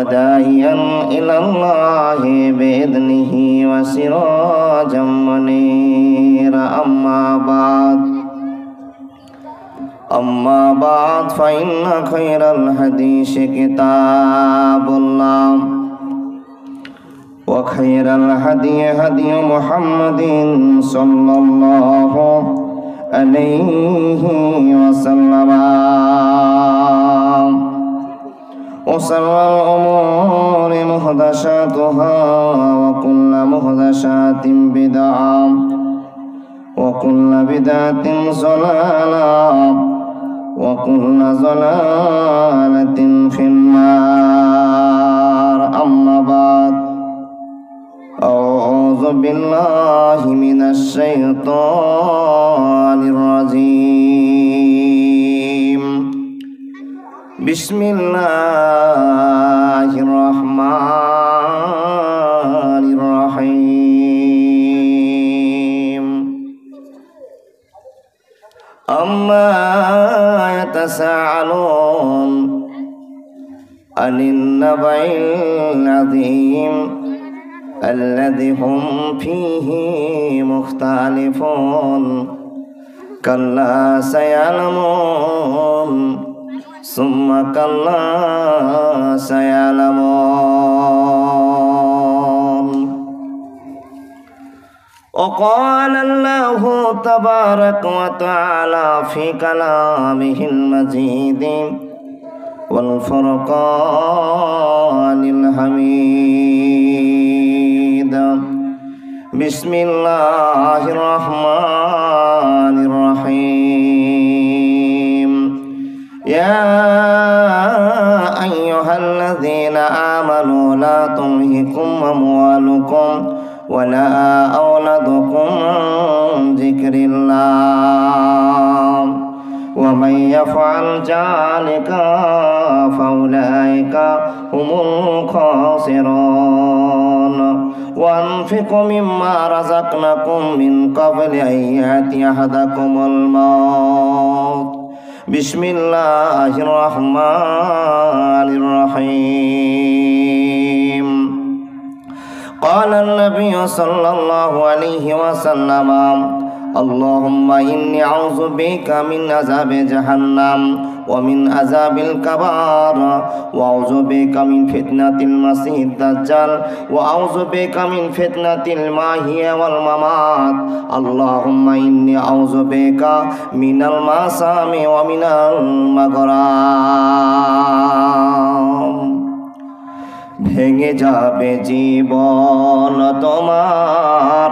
وداعيا إلى الله بإذنه وسراجا منيرا أما بعد فإن خير الحديث كتاب الله وخير الهدي هدي محمد صلى الله عليه وسلم وشر الأمور محدثاتها وكل محدثات بدعة وكل بدعة ضلالة وكل ضلالة في النار أما بعد أعوذ بالله من الشيطان الرجيم بسم الله الرحمن الرحيم أما يتساءلون عن النبأ العظيم الذي هم فيه مختلفون كلا سيعلمون ثم كلا سيعلمون وقال الله تبارك وتعالى في كلامه المجيد والفرقان الحميد بسم الله الرحمن الرحيم يا أيها الذين آمنوا لا تلهكم أموالكم ولا أولادكم عن ذكر الله ومن يفعل ذلك فأولئك هم الخاسرون وأنفقوا مما رزقناكم من قبل أن يأتي أحدكم الموت بسم الله الرحمن الرحيم قال النبي صلى الله عليه وسلم اللهم إني أعوذ بك من عذاب جهنم ومن عذاب القبر وأعوذ بك من فتنة المسيح الدجال وأعوذ بك من فتنة المحيا والممات اللهم إني أعوذ بك من المأثم ومن المغرم ভেঙে যাবে জীবন তোমার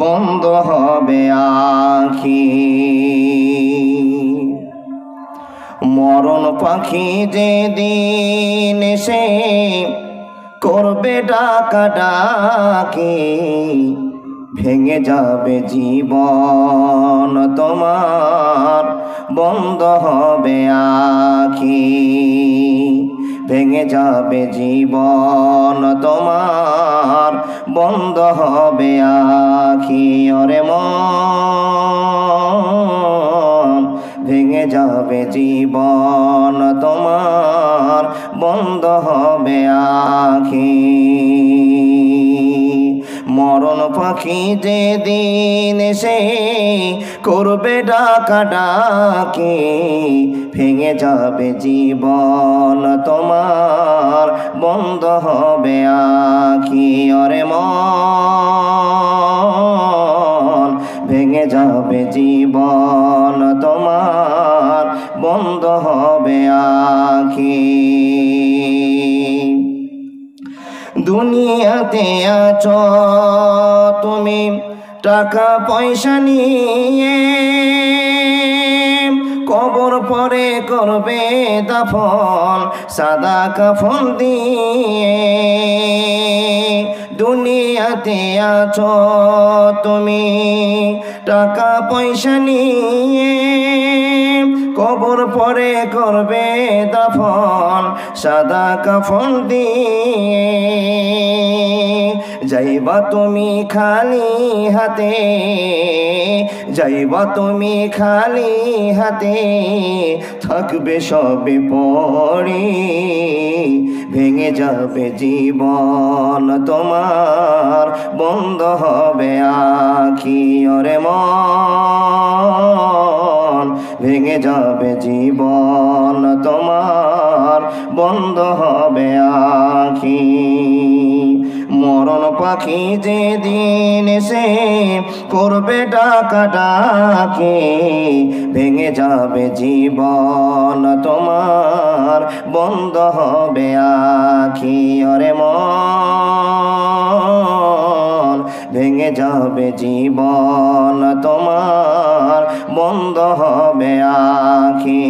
বন্ধ হবে আঁখি মরণ পাখি যেদিন এসে করবে ডাকাডাকি ভেঙে যাবে জীবন তোমার বন্ধ হবে আঁখি ভেঙে যাবে জীবন তোমার বন্ধ হবে আঁখি ওরে মন ভেঙে যাবে জীবন তোমার বন্ধ হবে আঁখি মরণ পাখি যেদিন এসে করবে ডাকাডাকি ভেঙে যাবে জীবন তোমার বন্ধ হবে আঁখি ওরে মন ভেঙে যাবে জীবন তোমার বন্ধ হবে আঁখি দুনিয়াতে আছো তুমি টাকা পয়সা নিয়ে কবর পরে করবে দাফন সাদা কাফন দিয়ে দুনিয়াতে আছো তুমি টাকা পয়সা নিয়ে কবর পরে করবে দাফন সাদা কাফন দিয়ে যাইবা তুমি খালি হাতে, যাইবা তুমি খালি হাতে, থাকবে সবে পড়ে, ভেঙে যাবে জীবন তোমার, বন্ধ হবে আখি ওরে মন, ভেঙে যাবে জীবন তোমার, বন্ধ হবে আখি। মরণ পাখি যেদিন এসে করবে ডাকা ডাকি, ভেঙে যাবে জীবন তোমার, বন্ধ হবে আখি ওরে মন, ভেঙে যাবে জীবন তোমার, বন্ধ হবে আখি।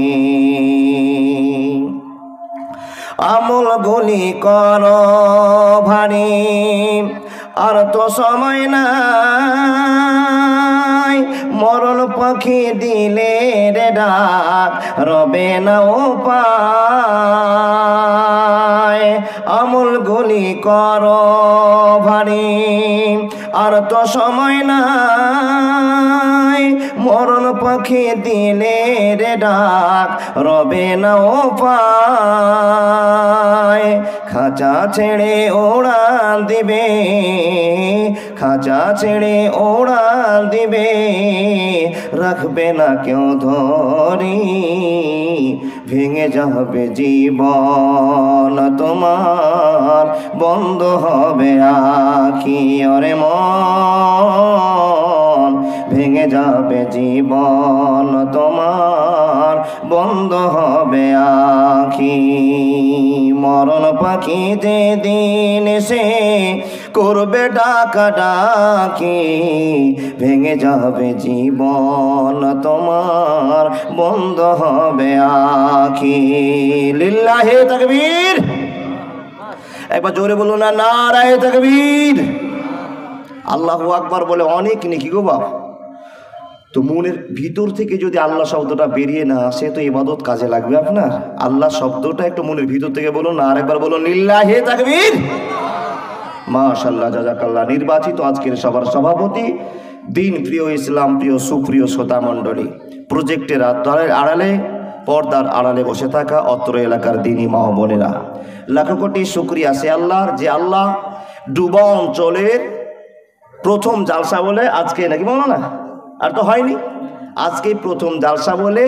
আমল গুলি কর ভারী, আর তো সময় নাই, মরণ পাখি দিলে রে ডাক, রবে না উপায়। আমল গুলি কর ভারী, আর তো সময় নাই, মরণ পাখি দিলে রে ডাক, রবে না উপায়। খাঁচা ছেড়ে ওড়ান দিবে, খাঁচা ছেড়ে ওড়ান দিবে, রাখবে না কেউ ধরি, ভেঙে যাবে জীবন তোমার, বন্ধ হবে আখি ওরে মন, ভেঙে যাবে জীবন তোমার, বন্ধ হবে আখি। মরণ পাখি যেদিন এসে করবে ডাকা ডাকি, ভেঙে যাবে জীবন তোমার, বন্ধ হবে আখি। লিল্লাহে তাকবীর, একবার জোরে বলুন না নারায়ে তাকবীর। আল্লাহু আকবার বলে অনেক নেকি গো বাপ। তো মনের ভিতর থেকে যদি আল্লাহ শব্দটা বেরিয়ে না আসে তো ইবাদত কাজে লাগবে আপনার? আল্লাহ শব্দটা একটু মনের ভিতর থেকে বলুন না, আরেকবার বলুন লিল্লাহি তাকবীর। মাশাআল্লাহ, জাযাকাল্লাহ। নির্বাচিত আজকের সবার সভাপতি, দিন প্রিয়, ইসলাম প্রিয়, সুপ্রিয় শ্রোতা মণ্ডলী, প্রজেক্টের আড়ালে, পর্দার আড়ালে বসে থাকা অত্র এলাকার দিনী মা বোনেরা, লাখো কোটি শুকরিয়া সে আল্লাহর, যে আল্লাহ ডুবা অঞ্চলের প্রথম জালসা বলে আজকে, নাকি বলো না, আর তো হয়নি, আজকে প্রথম জালসা বলে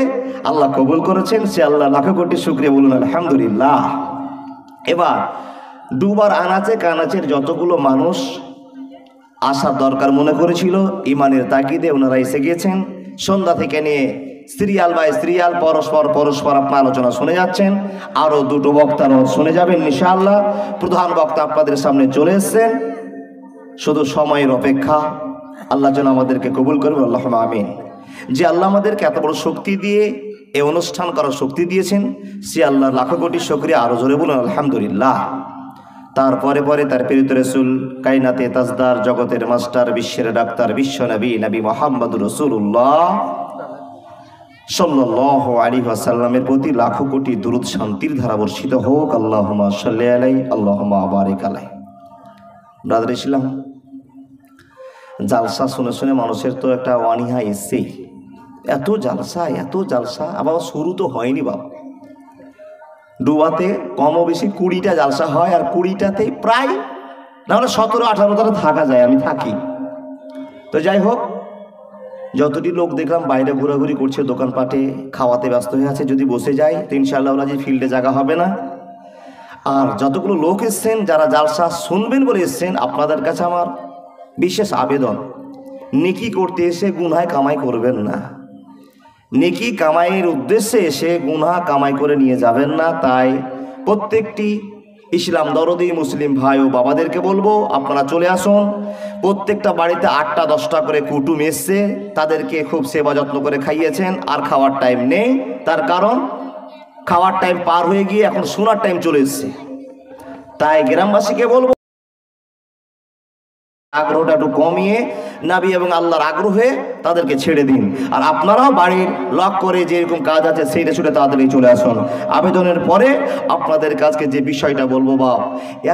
আল্লাহ কবুল করেছেন, সে আল্লাহ লাখো কোটি শুকরিয়া, বলুন আলহামদুলিল্লাহ। এবার ডুবার আনাচে কানাচের যতগুলো মানুষ আসার দরকার মনে করেছিল, ইমানের তাকিদে ওনারা এসে গিয়েছেন। সন্ধ্যা থেকে নিয়ে সিরিয়াল বাই সিরিয়াল পরস্পর আপনার আলোচনা শুনে যাচ্ছেন। আরও দুটো বক্তারও শুনে যাবেন ইনশাআল্লাহ। প্রধান বক্তা আপনাদের সামনে চলে এসেছেন, শুধু সময়ের অপেক্ষা। আল্লাহ যেন আমাদেরকে কবুল করবেন, আল্লাহুম্মা আমিন। যে আল্লাহ আমাদেরকে এত বড় শক্তি দিয়ে এই অনুষ্ঠান করার শক্তি দিয়েছেন, সে আল্লাহ লাখো কোটি শুকরিয়া, আরো জোরে বলুন আলহামদুলিল্লাহ। তারপরে তার প্রেরিত রাসূল, কায়নাতে তাজদার, জগতের মাস্টার, বিশ্বের ডাক্তার, বিশ্ব নবী মুহাম্মদুর রাসূলুল্লাহ সাল্লাল্লাহু আলাইহি ওয়াসাল্লামের প্রতি লাখো কোটি দুরূদ শান্তির ধারা বর্ষিত হোক। আল্লাহুম্মা সাল্লি আলাইহি, আল্লাহুম্মা বারিক আলাইহি। ব্রাদার ইসলাম, জালসা শুনে শুনে মানুষের তো একটা অনীহা এসছেই। এত জালসা, আবার শুরু তো হয়নি বাবা। ডুবাতে কমও বেশি 20টা জালসা হয়, আর 20টাতেই প্রায় না হলে 17-18টা থাকা যায়, আমি থাকি। তো যাই হোক, যতটি লোক দেখলাম বাইরে ঘোরাঘুরি করছে, দোকানপাটে খাওয়াতে ব্যস্ত হয়ে আছে, যদি বসে যায় তো ইনশাআল্লাহ যে ফিল্ডে জায়গা হবে না। আর যতগুলো লোক এসছেন, যারা জালসা শুনবেন বলে এসছেন, আপনাদের কাছে আমার বিশেষ আবেদন, নেকি করতে এসে গুনাহ কামাই করবেন না। নেকি কামাইয়ের উদ্দেশ্যে এসে গুনাহ কামাই করে নিয়ে যাবেন না। তাই প্রত্যেকটি ইসলাম দরদি মুসলিম ভাই ও বাবাদেরকে বলবো, আপনারা চলে আসুন। প্রত্যেকটা বাড়িতে 8টা-10টা করে কুটুম এসছে, তাদেরকে খুব সেবা যত্ন করে খাইয়েছেন, আর খাওয়ার টাইম নেই। তার কারণ খাওয়ার টাইম পার হয়ে গিয়ে এখন শোনার টাইম চলে এসছে। তাই গ্রামবাসীকে বলবো, আগ্রহটা একটু কমিয়ে নবী এবং আল্লাহর আগ্রহে তাদেরকে ছেড়ে দিন। আর আপনারাও বাড়ির লক করে যেরকম কাজ আছে সেইটা ছুটে তাড়াতাড়ি চলে আসুন। আবেদনের পরে আপনাদের কাছকে যে বিষয়টা বলবো, বাপ,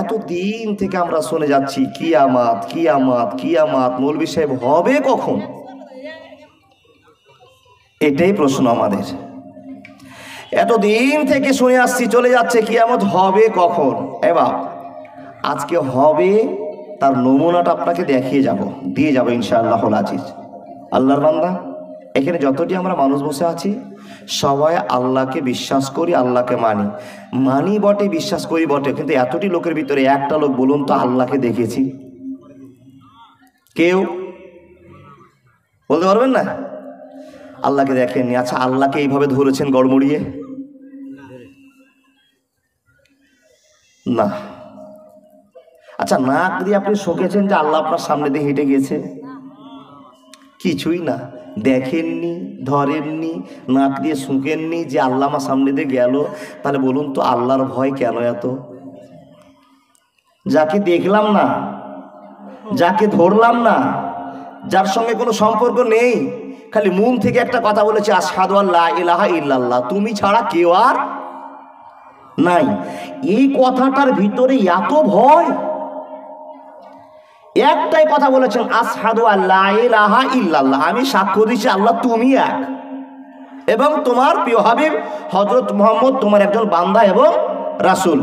এত দিন থেকে আমরা শুনে যাচ্ছি কিয়ামত কিয়ামত কিয়ামত, মৌলভী সাহেব হবে কখন? এটাই প্রশ্ন আমাদের। এতদিন থেকে শুনে আসছি, চলে যাচ্ছে কিয়ামত হবে কখন। এবার আজকে হবে, তার নমুনাটা আপনাকে দিয়ে যাব ইনশাআল্লাহুল আজিজ। আল্লাহর বান্দা, এখানে যতটি আমরা মানুষ বসে আছি সবাই আল্লাহকে বিশ্বাস করি, আল্লাহকে মানি বটে, বিশ্বাস করি বটে, কিন্তু এতটি লোকের ভিতরে একটা লোক বলুন তো আল্লাহকে দেখেছি? কেউ বলতে পারবেন না? আল্লাহকে দেখেননি। আচ্ছা, আল্লাহকে এইভাবে ধরেছেন গড়মড়িয়ে? না। আচ্ছা, নাক দিয়ে আপনি শুকেছেন যে আল্লাহ আপনার সামনে দিয়ে হেঁটে গেছে? কিছুই না। দেখেননি, ধরেননি, নাক দিয়ে শুকেননি যে আল্লাহ আমার সামনে দিয়ে গেল। তাহলে বলুন তো আল্লাহর ভয় কেন এত? যাকে দেখলাম না, যাকে ধরলাম না, যার সঙ্গে কোনো সম্পর্ক নেই, খালি মন থেকে একটা কথা বলেছে, আশহাদু আল্লা ইলাহা ইল্লাল্লাহ, তুমি ছাড়া কেউ আর নাই, এই কথাটার ভিতরে এত ভয়। একটাই কথা বলেছেন, আশহাদু আল্লা ইলাহা ইল্লাল্লাহ, আমি সাক্ষ্য দিচ্ছি আল্লাহ তুমি এক, এবং তোমার প্রিয় হাবিব হযরত মুহাম্মদ তোমার একজন বান্দা এবং রাসূল।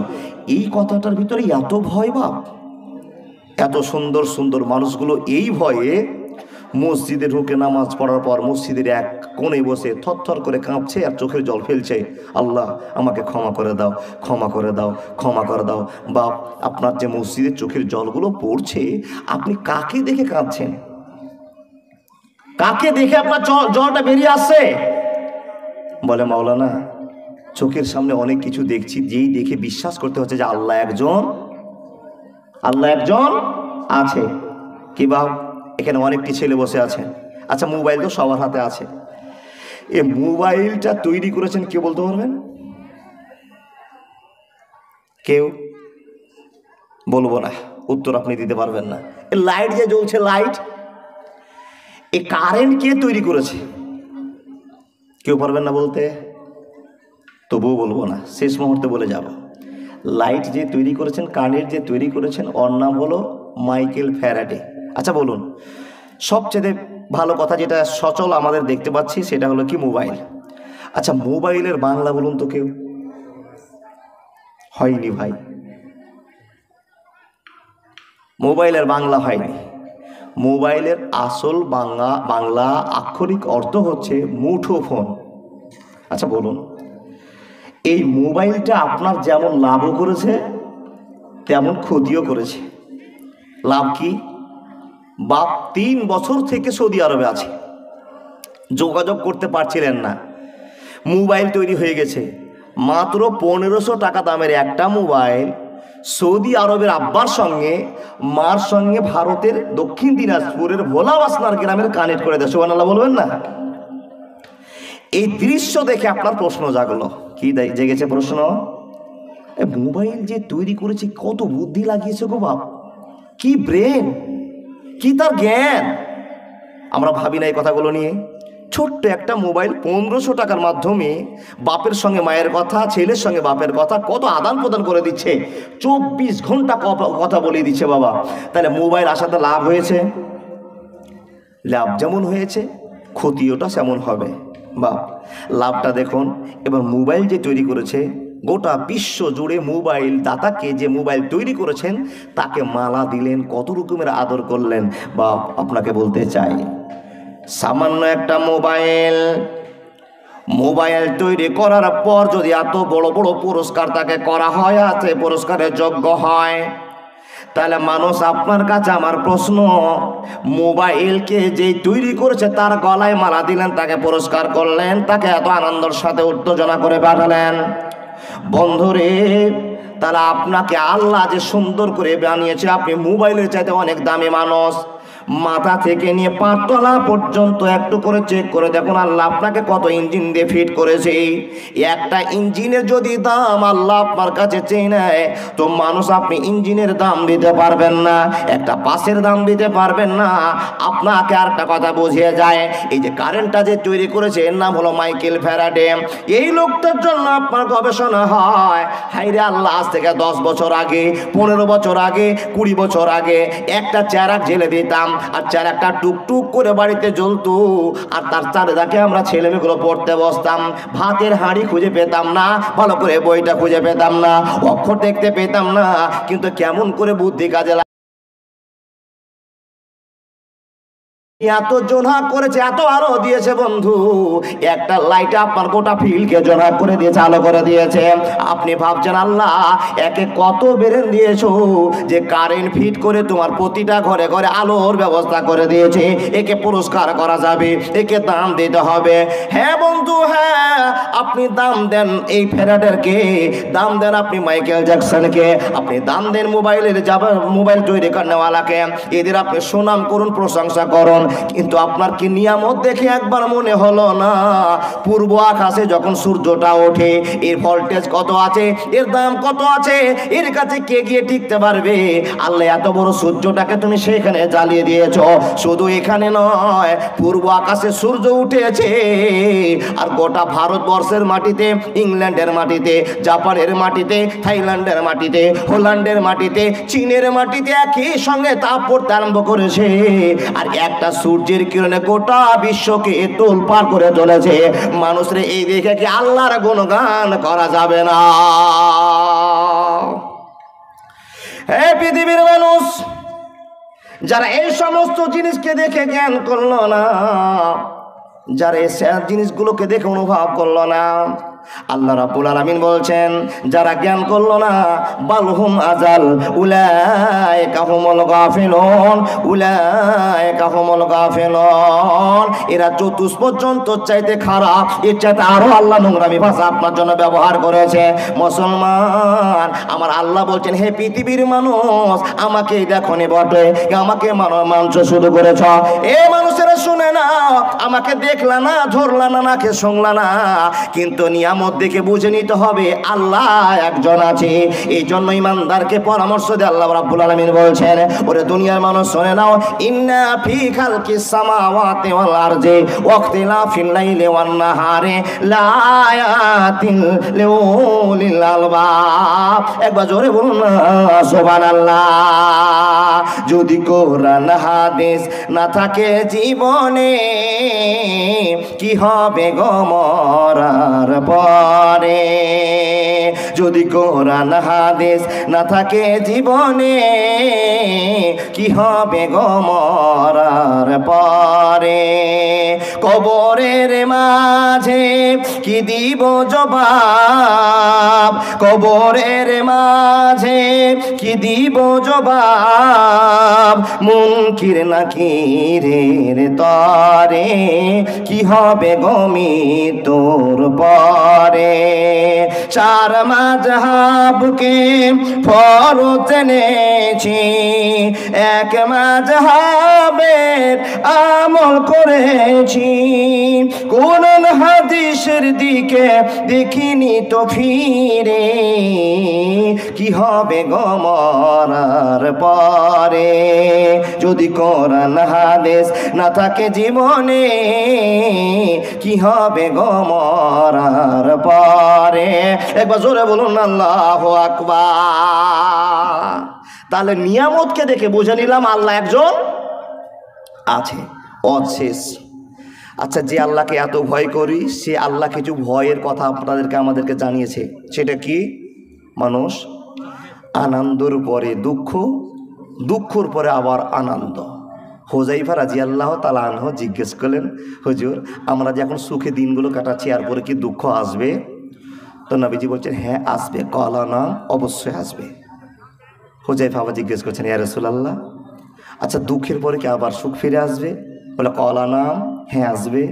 এই কথাটার ভিতরে এত ভয় বাপ। এত সুন্দর সুন্দর মানুষগুলো এই ভয়ে মসজিদে ঢুকে নামাজ পড়ার পর মসজিদের এক কোণে বসে থরথর করে কাঁপছে আর চোখের জল ফেলছে, আল্লাহ আমাকে ক্ষমা করে দাও, ক্ষমা করে দাও, ক্ষমা করে দাও। বাপ, আপনার যে মসজিদের চোখের জলগুলো পড়ছে, আপনি কাকে দেখে কাঁদছেন? কাকে দেখে আপনার জলটা বেরিয়ে আসছে? বলে, মাওলানা, চোখের সামনে অনেক কিছু দেখছি, যেই দেখে বিশ্বাস করতে হচ্ছে যে আল্লাহ একজন আছে। কি বাপ, এখানে অনেকটি ছেলে বসে আছে। আচ্ছা, মোবাইল তো সবার হাতে আছে। এই মোবাইলটা তৈরি করেছেন কে বলতে পারবেন? কেউ? বলবো না, উত্তর আপনি দিতে পারবেন না। এই লাইট যে জ্বলছে, লাইট, এই কারেন্ট কে তৈরি করেছে? কেউ পারবেন না বলতে? তবুও বলবো না, শেষ মুহূর্তে বলে যাব। লাইট যে তৈরি করেছেন, কারেন্ট যে তৈরি করেছেন, ওর নাম হলো মাইকেল ফ্যারাডে। আচ্ছা বলুন, সবচেয়ে ভালো কথা যেটা সচল আমাদের দেখতে পাচ্ছি সেটা হলো কি? মোবাইল। আচ্ছা, মোবাইলের বাংলা বলুন তো কেউ? হয়নি ভাই, মোবাইলের বাংলা হয়নি। মোবাইলের আসল বাংলা আক্ষরিক অর্থ হচ্ছে মুঠোফোন। আচ্ছা বলুন, এই মোবাইলটা আপনার যেমন লাভও করেছে তেমন ক্ষতিও করেছে। লাভ কি? বাপ 3 বছর থেকে সৌদি আরবে আছে, যোগাযোগ করতে পারছিলেন না, মোবাইল তৈরি হয়ে গেছে। মাত্র 1500 টাকা দামের একটা মোবাইল সৌদি আরবের আব্বার সঙ্গে মার সঙ্গে ভারতের দক্ষিণ দিনাজপুরের ভোলা বাসনার গ্রামের কানেক্ট করে দেয়। সুবহানাল্লাহ বলবেন না? এই দৃশ্য দেখে আপনার প্রশ্ন জাগলো। কি জেগেছে প্রশ্ন? মোবাইল যে তৈরি করেছে কত বুদ্ধি লাগিয়েছে গো বাপ, কি ব্রেন, কি তার জ্ঞান। আমরা ভাবি না এই কথাগুলো নিয়ে? ছোট্ট একটা মোবাইল 1500 টাকার মাধ্যমে বাপের সঙ্গে মায়ের কথা, ছেলের সঙ্গে বাপের কথা কত আদান প্রদান করে দিচ্ছে, 24 ঘন্টা কথা বলে দিচ্ছে বাবা। তাহলে মোবাইল আসাতে লাভ হয়েছে? লাভ যেমন হয়েছে ক্ষতিওটা সেমন হবে বাপ। লাভটা দেখুন, এবার মোবাইল যে তৈরি করেছে, গোটা বিশ্ব জুড়ে মোবাইল দাতাকে যে মোবাইল তৈরি করেছেন তাকে মালা দিলেন, কত রকমের আদর করলেন। বাপ, আপনাকে বলতে চাই, সামান্য একটা মোবাইল তৈরি করার পর যদি এত বড় বড় পুরস্কার তাকে করা হয়, আছে পুরস্কারের যোগ্য হয়, তাহলে মানুষ, আপনার কাছে আমার প্রশ্ন, মোবাইলকে যে তৈরি করেছে তার গলায় মালা দিলেন, তাকে পুরস্কার করলেন, তাকে এত আনন্দের সাথে উত্তেজনা করে পাঠালেন, বন্ধুরে, তাহলে আপনাকে আল্লাহ যে সুন্দর করে বানিয়েছে, আপনি মোবাইলের চাইতে অনেক দামি মানুষ। মাথা থেকে নিয়ে পাতলা পর্যন্ত একটু করে চেক করে দেখুন আল্লাহ আপনাকে কত ইঞ্জিন দিয়ে ফিট করেছে। একটা ইঞ্জিনের যদি দাম আল্লাহ আপনার কাছে চেয়ে নেয় তো মানুষ আপনি ইঞ্জিনের দাম দিতে পারবেন না, একটা পাশের দাম দিতে পারবেন না। আপনাকে আর একটা কথা বুঝিয়ে যায়, এই যে কারেন্টটা যে তৈরি করেছে এর নাম হলো মাইকেল ফ্যারাডে। এই লোকটার জন্য আপনার গবেষণা হয়। হাইরে আল্লাহ, আজ থেকে 10 বছর আগে, 15 বছর আগে, 20 বছর আগে একটা চেরাক জেলে দিতাম আর চেরাকটা টুকটুক করে বাড়িতে জ্বলতো, আর তার চারিদিকে আমরা ছেলেমেয়েগুলো পড়তে বসতাম। ভাতের হাঁড়ি খুঁজে পেতাম না, ভালো করে বইটা খুঁজে পেতাম না, অক্ষর দেখতে পেতাম না, কিন্তু কেমন করে বুদ্ধি কাজে এত জোনা করেছে, এত আলো দিয়েছে বন্ধু, একটা লাইট আপনার গোটা ফিল্ডকে জোনা করে দিয়েছে, আলো করে দিয়েছে। আপনি ভাবছেন আল্লাহ একে কত বেরেন দিয়েছো যে কারেন্ট ফিট করে তোমার প্রতিটা ঘরে ঘরে আলোর ব্যবস্থা করে দিয়েছে, একে পুরস্কার করা যাবে, একে দাম দিতে হবে। হ্যাঁ বন্ধু, হ্যাঁ, আপনি দাম দেন এই ফ্যারাডেরকে, দাম দেন আপনি মাইকেল জ্যাকসনকে, আপনি দাম দেন মোবাইল তৈরি করেনেওয়ালাকে, এদের আপনি সুনাম করুন, প্রশংসা করুন, কিন্তু আপনার কি নিয়ামত দেখে একবার মনে হলো না পূর্ব আকাশে যখন সূর্যটা ওঠে এর ভোল্টেজ কত আছে, এর দাম কত আছে, এর কাছে কে গিয়ে টিকতে পারবে? আল্লাহ এত বড় সূর্যটাকে তুমি সেখানে জ্বালিয়ে দিয়েছ। শুধু এখানে নয়, পূর্ব আকাশে সূর্য উঠেছে আর গোটা ভারতবর্ষের মাটিতে, ইংল্যান্ডের মাটিতে, জাপানের মাটিতে, থাইল্যান্ডের মাটিতে, হোল্যান্ডের মাটিতে, চীনের মাটিতে একই সঙ্গে তাপ পড়তে আরম্ভ করেছে। আর একটা সূর্যের কিরণে গোটা বিশ্বকে তোলপাড় করে চলেছে। মানুষের এই দেখে কি আল্লাহর গুণগান করা যাবে না? হে পৃথিবীর মানুষ, যারা এই সমস্ত জিনিসকে দেখে জ্ঞান করলো না, যারা এই জিনিসগুলোকে দেখে অনুভব করলো না, আল্লাহ রাব্বুল আলামিন বলছেন যারা জ্ঞান করলো না, বালহুম আজাল উলাইকা হুমুল গাফিলুন, উলাইকা হুমুল গাফিলুন। এরা চতুষ পর্যন্ত চাইতে খারাপ, এর চাইতে আরো আল্লাহ নোংরামি ভাষা আপনার জন্য ব্যবহার করেছে। মুসলমান, আমার আল্লাহ বলছেন হে পৃথিবীর মানুষ, আমাকে দেখনি বটে, আমাকে মাংস শুরু করেছ। এ মানুষেরা শুনে না, আমাকে দেখলা না, ধরলা না, নাকে শুনলা না, কিন্তু নিয়ামত দেখে বুঝে নিতে হবে আল্লাহ একজন আছে। এই জন্য ইমানদারকে পরামর্শ দিয়ে আল্লাহ রাব্বুল আলামিন বলছেন, ওরে দুনিয়ার মানুষ শুনে নাও, ইন্না ফি খালকিস সামাওয়াতি ওয়াল আরদি ওয়াখতিলাফিল লাইলি ওয়ান নাহারি লায়াতিন লিউলিল আলবাব। একবার জোরে বলুন না সুবহানাল্লাহ। যদি কোরআন হাদিস না থাকে জীবনে, কি হবে গো মরার পরে? যদি কোরআন হাদিস না থাকে জীবনে, কি হবে গো মরার পরে? কবরের মাঝে কি দিব জবাব, কবরের মাঝে কি দিব জবাব, মুনকির নাকিরের তরে কি হবে গো মৃত্যুর পরে? চার মাযহাবকে ফরজ এনেছি, এক মাযহাবের আমল করেছি, কোরআন হাদিসের দিকে দেখিনি তো ফিরে, কি হবে গো মরার পরে? যদি কোরআন হাদিস না থাকে জীবনে, কি হবে গো মরার পরে? একবার জোরে বলুন আল্লাহু আকবার। তাহলে নিয়ামতকে দেখে বুঝে নিলাম আল্লাহ একজন আছে, অশেষ। আচ্ছা, যে আল্লাহকে এত ভয় করি, সে আল্লাহ কিছু ভয়ের কথা আমাদেরকে জানিয়েছে। সেটা কি? মানুষ আনন্দর পরে দুঃখ, দুঃখর পরে আবার আনন্দ। হুযায়ফা রাদিয়াল্লাহু তাআলা আনহু জিজ্ঞেস করলেন, হুজুর আমরা যে এখন সুখে দিনগুলো কাটাচ্ছি, এরপরে কি দুঃখ আসবে? তো নবীজি বলছেন হ্যাঁ আসবে। ক্বালা নাম, অবশ্যই আসবে। হুযায়ফা আবার জিজ্ঞেস করছেন, ইয়া রাসূলুল্লাহ, আচ্ছা দুঃখের পরে কি আবার সুখ ফিরে আসবে? বলে ক্বালা নাম, হ্যাঁ আসবে।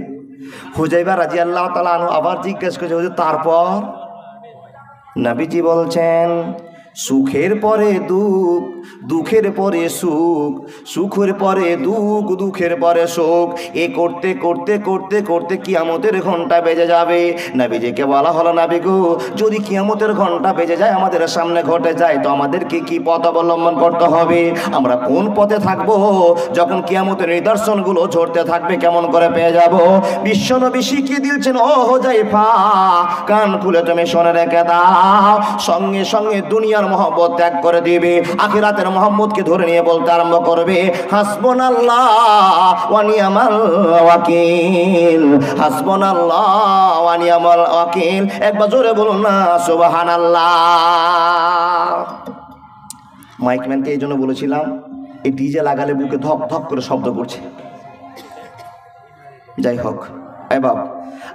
হুযায়ফা রাদিয়াল্লাহু তাআলা আনহু আবার জিজ্ঞেস করছে, হুজুর তারপর? নবীজি বলছেন সুখের পরে দুঃখ, দুঃখের পরে সুখ, সুখের পরে দুঃখ, দুঃখের পরে সুখ, এ করতে করতে করতে করতে কিয়ামতের ঘন্টা বেজে যাবে। নবীজিকে বলা হলো, নবী গো, যদি কিয়ামতের ঘন্টা বেজে যায়, আমাদের সামনে ঘটে যায়, তো আমাদেরকে কি পথ অবলম্বন করতে হবে? আমরা কোন পথে থাকবো? যখন কিয়ামতের নিদর্শনগুলো ঝরতে থাকবে, কেমন করে পেয়ে যাব? বিশ্বনবী শিখিয়ে দিয়েছেন, ও হুযায়ফা, কান খুলে তুমি শুনে রেখে দাও, সঙ্গে সঙ্গে দুনিয়ার মহব্বত ত্যাগ করে দিবে, আখিরাতের মহব্বতকে ধরে নিয়ে বলতে আরম্ভ করবে, হাসবুনাল্লাহ ওয়া নি'মাল ওয়াকিল, হাসবুনাল্লাহ ওয়া নি'মাল ওয়াকিল। একবার জোরে বলুন না সুবহানাল্লাহ। মাইকম্যানকে এই জন্য বলেছিলাম, এই ডিজে লাগালে বুকে ধক ধক করে শব্দ করছে। যাই হোক, এবার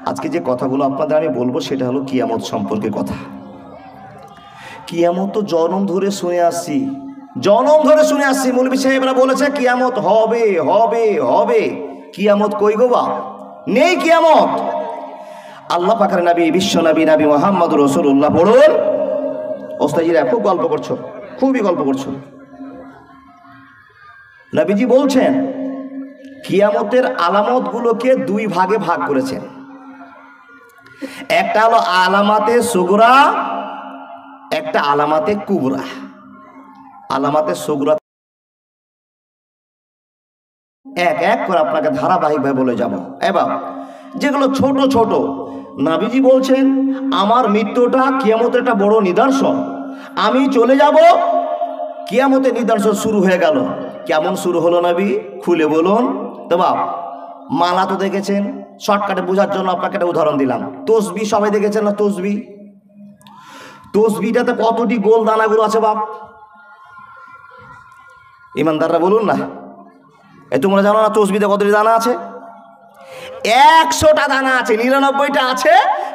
আজকে যে কথাগুলো আপনাদের আমি বলবো, সেটা হলো কিয়ামত সম্পর্কে কথা। কিয়ামত তো জনম ধরে শুনে আসছি, জনম ধরে শুনে আসছি। মৌলভী সাহেবরা বলেছে কিয়ামত হবে হবে হবে। কিয়ামত কই গো বা? নেই কিয়ামত। আল্লাহ পাকের নবী, বিশ্ব নবী, নবী মুহাম্মদ রাসূলুল্লাহ, পড়ুন। ওস্তাজিরা খুব গল্প করছো, খুবই গল্প করছো। নবীজি বলছেন কিয়ামতের আলামতগুলোকে দুই ভাগে ভাগ করেছেন। একটা হলো আলামাতে সুগরা, একটা আলামাতে কুবরা। আলামাতে সুগরা এক এক করে আপনাকে ধারাবাহিকভাবে বলে যাব। এবার যেগুলো ছোট ছোট, নবীজি বলছেন আমার মৃত্যুটা কিয়ামতের একটা বড় নিদর্শন, আমি চলে যাব, কিয়ামতের নিদর্শন শুরু হয়ে গেল। কেমন শুরু হলো নবী? খুলে বলুন তো বাপ। মালা তো দেখেছেন, শর্টকাটে বোঝার জন্য আপনাকে একটা উদাহরণ দিলাম। তসবি সবাই দেখেছেন না? তসবি, তসবিটাতে কতটি গোল দানাগুলো আছে বাপ? ইমানদাররা বলুন না, এ তোমরা জানো না তসবিতে কতটি দানা আছে? 100টা দানা আছে, 99টা আছে,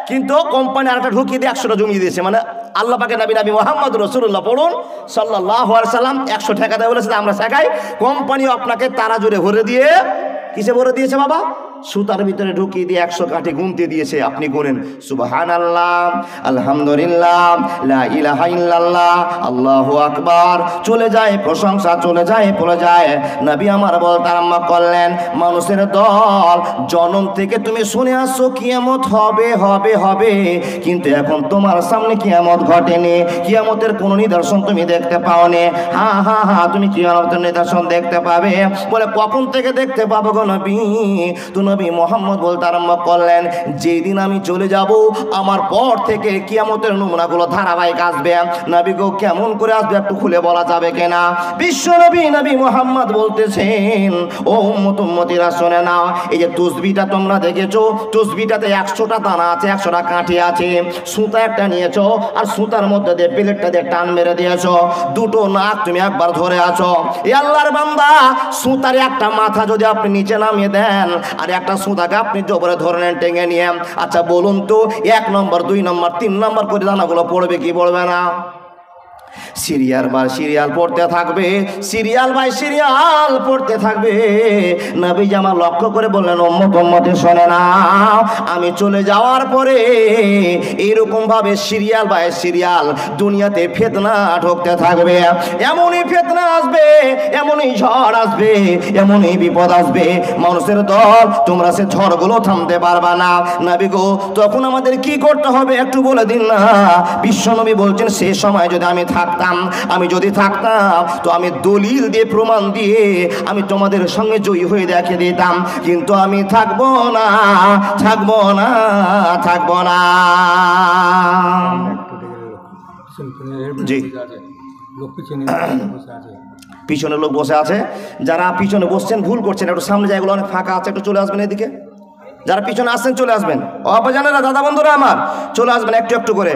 কিন্তু কোম্পানি আরেকটা ঢুকিয়ে দিয়ে 100টা জমিয়ে দিয়েছে। মানে আল্লাহ পাকের নবী, নবী মুহাম্মদ রাসূলুল্লাহ, পড়ুন, সাল্লাল্লাহু আলাইহি সাল্লাম 100 ঠেকাতে বলেছে, আমরা শেখাই। কোম্পানি আপনাকে তারা জুড়ে ভরে দিয়ে, কিসে ভরে দিয়েছে বাবা? সুতার ভিতরে ঢুকিয়ে দিয়ে 100 কাঠি গুনতে দিয়েছে। আপনি গুনেন সুবহানাল্লাহ, আলহামদুলিল্লাহ, লা ইলাহা ইল্লাল্লাহ, আল্লাহু আকবার। চলে যায় প্রশংসা, চলে যায়, পড়ে যায়। নবী আমার বলতে আরম্ভ করলেন, মানুষের দল, জন্ম থেকে তুমি শুনে আসছো কিয়ামত হবে হবে হবে, কিন্তু এখন তোমার সামনে কিয়ামত ঘটেনি, কিয়ামতের কোনো নিদর্শন তুমি দেখতে পাওনি। হ্যাঁ হ্যাঁ হ্যাঁ, তুমি কিয়ামতের নিদর্শন দেখতে পাবে। বলে কখন থেকে দেখতে পাবো গো নবী? তো নবী মুহাম্মদ বলতে আরম্ভ করলেন, যেদিন আমি চলে যাব, আমার পর থেকে কিয়ামতের নমুনাগুলো ধারাবাহিক আসবে। নবী গো, কেমন করে আসবে একটু খুলে বলা যাবে কিনা? বিশ্ব নবী, নবী মুহাম্মদ বলতেছেন, ও উম্মত উম্মতিরা শুনে নাও, এই যে তসবিটা তোমরা দেখেছো, তসবিটাতে 100টা দানা আছে, 100টা কাঠি আছে। সুতা একটা নিয়েছো, আর সুতার মধ্যে দিয়ে প্লেটটা দিয়ে টান মেরে দিয়েছো, দুটো নাক তুমি একবার ধরে আছো। এ আল্লাহর বান্দা, সুতার একটা মাথা যদি আপনি নিচে নামিয়ে দেন, আর একটা সুতাকে আপনি জবরে ধরে নেন টেঙে নিয়ে, আচ্ছা বলুন তো 1 নম্বর 2 নম্বর 3 নম্বর করে দানাগুলো পড়বে কি পড়বে না? সিরিয়াল বাই সিরিয়াল পড়তে থাকবে, সিরিয়াল বাই সিরিয়াল পড়তে থাকবে। নবী জামা লক্ষ্য করে বললেন, উম্মত উম্মতে শোনে নাও, আমি চলে যাওয়ার পরে এরকম ভাবে সিরিয়াল বাই সিরিয়াল দুনিয়াতে ফিতনা ঢুকতে থাকবে। এমনই ফিতনা আসবে, এমনই ঝড় আসবে, এমনই বিপদ আসবে, মানুষের দল, তোমরা সে ঝড়গুলো থামতে পারবা না। নবী গো, তখন আমাদের কি করতে হবে একটু বলে দিন না। বিশ্বনবী বলছেন, সে সময় যদি আমি থাকতাম, আমি যদি থাকতাম, তো আমি দলিল দিয়ে, প্রমাণ দিয়ে আমি তোমাদের সঙ্গে জয়ী হয়ে দেখে দিতাম, কিন্তু আমি থাকবো না, থাকবো না, থাকবো না। জি, পিছনে লোক বসে আছে, যারা পিছনে বসছেন ভুল করছেন, একটু সামনে জায়গাগুলো অনেক ফাঁকা আছে, একটু চলে আসবেন এদিকে। যারা পিছনে আসছেন চলে আসবেন, অবাজানেরা, দাদা বন্ধুরা আমার, চলে আসবেন একটু একটু করে।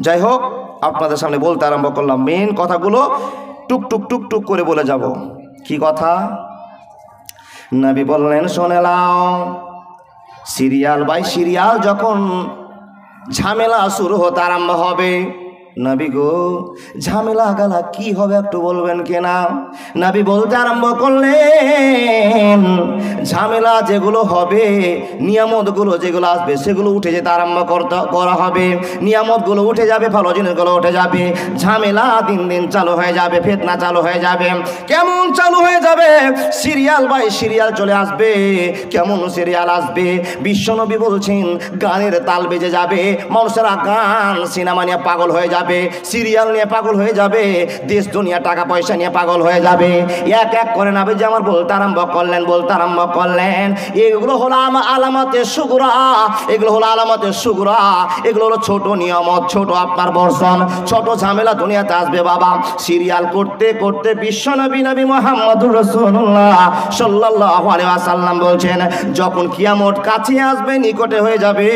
যাই হোক, আপনাদের সামনে বলতে আরম্ভ করলাম, মেন কথাগুলো টুক টুক টুক টুক করে বলে যাব। কি কথা? নবী বললেন, শুনে নাও, সিরিয়াল বাই সিরিয়াল যখন ঝামেলা শুরু হতে আরম্ভ হবে, নবী গো ঝামেলা গালা কি হবে একটু বলবেন কিনা? নবী বলতে আরম্ভ করলেন, ঝামেলা যেগুলো হবে, নিয়ামতগুলো যেগুলো আসবে সেগুলো উঠে যেতে আরম্ভ করা হবে। নিয়ামতগুলো উঠে যাবে, ভালো জিনিসগুলো উঠে যাবে, ঝামেলা দিন দিন চালু হয়ে যাবে, ফিতনা চালু হয়ে যাবে। কেমন চালু হয়ে যাবে? সিরিয়াল বাই সিরিয়াল চলে আসবে। কেমন সিরিয়াল আসবে? বিশ্বনবী বলছেন গানের তাল বেজে যাবে, মানুষেরা গান সিনেমা নিয়ে পাগল হয়ে যাবে, সিরিয়াল নিয়ে পাগল হয়ে যাবে, দেশ দুনিয়া টাকা পয়সা নিয়ে পাগল হয়ে যাবে। এক এক করে নবীজি আমার বলতে আরম্ভ করলেন, এগুলো হলো আলামতে সুগরা, এগুলো হলো আলামতে সুগরা, এগুলো হলো ছোট নিয়ামত, ছোট আপনার বর্ষণ, ছোট ঝামেলা দুনিয়াতে আসবে বাবা। সিরিয়াল করতে করতে বিশ্বনবী নবী মুহাম্মদুর রাসূলুল্লাহ সাল্লাল্লাহু আলাইহি ওয়াসাল্লাম বলছেন, যখন কিয়ামত কাছে আসবে, নিকটে হয়ে যাবে,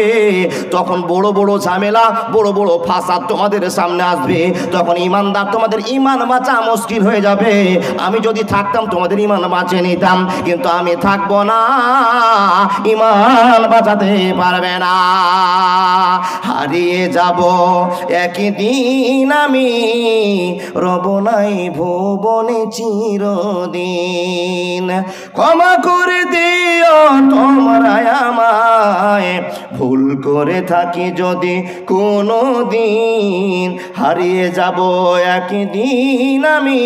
তখন বড় বড় ঝামেলা, বড় বড় ফাসাদ তোমাদের সামনে আসবে। তখন ইমানদার তোমাদের ইমান বাঁচা মুশকিল হয়ে যাবে। আমি যদি থাকতাম তোমাদের ইমান বাঁচিয়ে নিতাম, কিন্তু আমি থাকবো না, ইমান বাঁচাতে পারবে না। হারিয়ে যাব একদিন আমি, রব নাই ভুবনে চিরদিন। ক্ষমা করে দিও তোমরা আমায়, ভুল করে থাকি যদি কোনো দিন। হারিয়ে যাব একদিন আমি,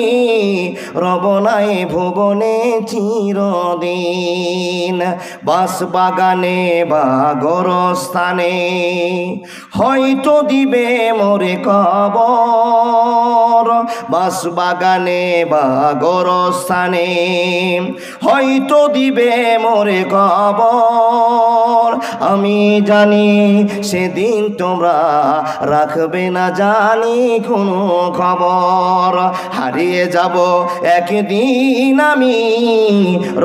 রব নাই ভুবনে চিরদিন। বাস বাগানে বা গোরস্থানে হয়তো দিবে মোরে কবর, বাস বাগানে বা গোরস্থানে হয়তো দিবে মোরে কবর। আমি জানি সেদিন তোমরা রাখবে না জানি কোনো খবর। হারিয়ে যাব একদিন আমি,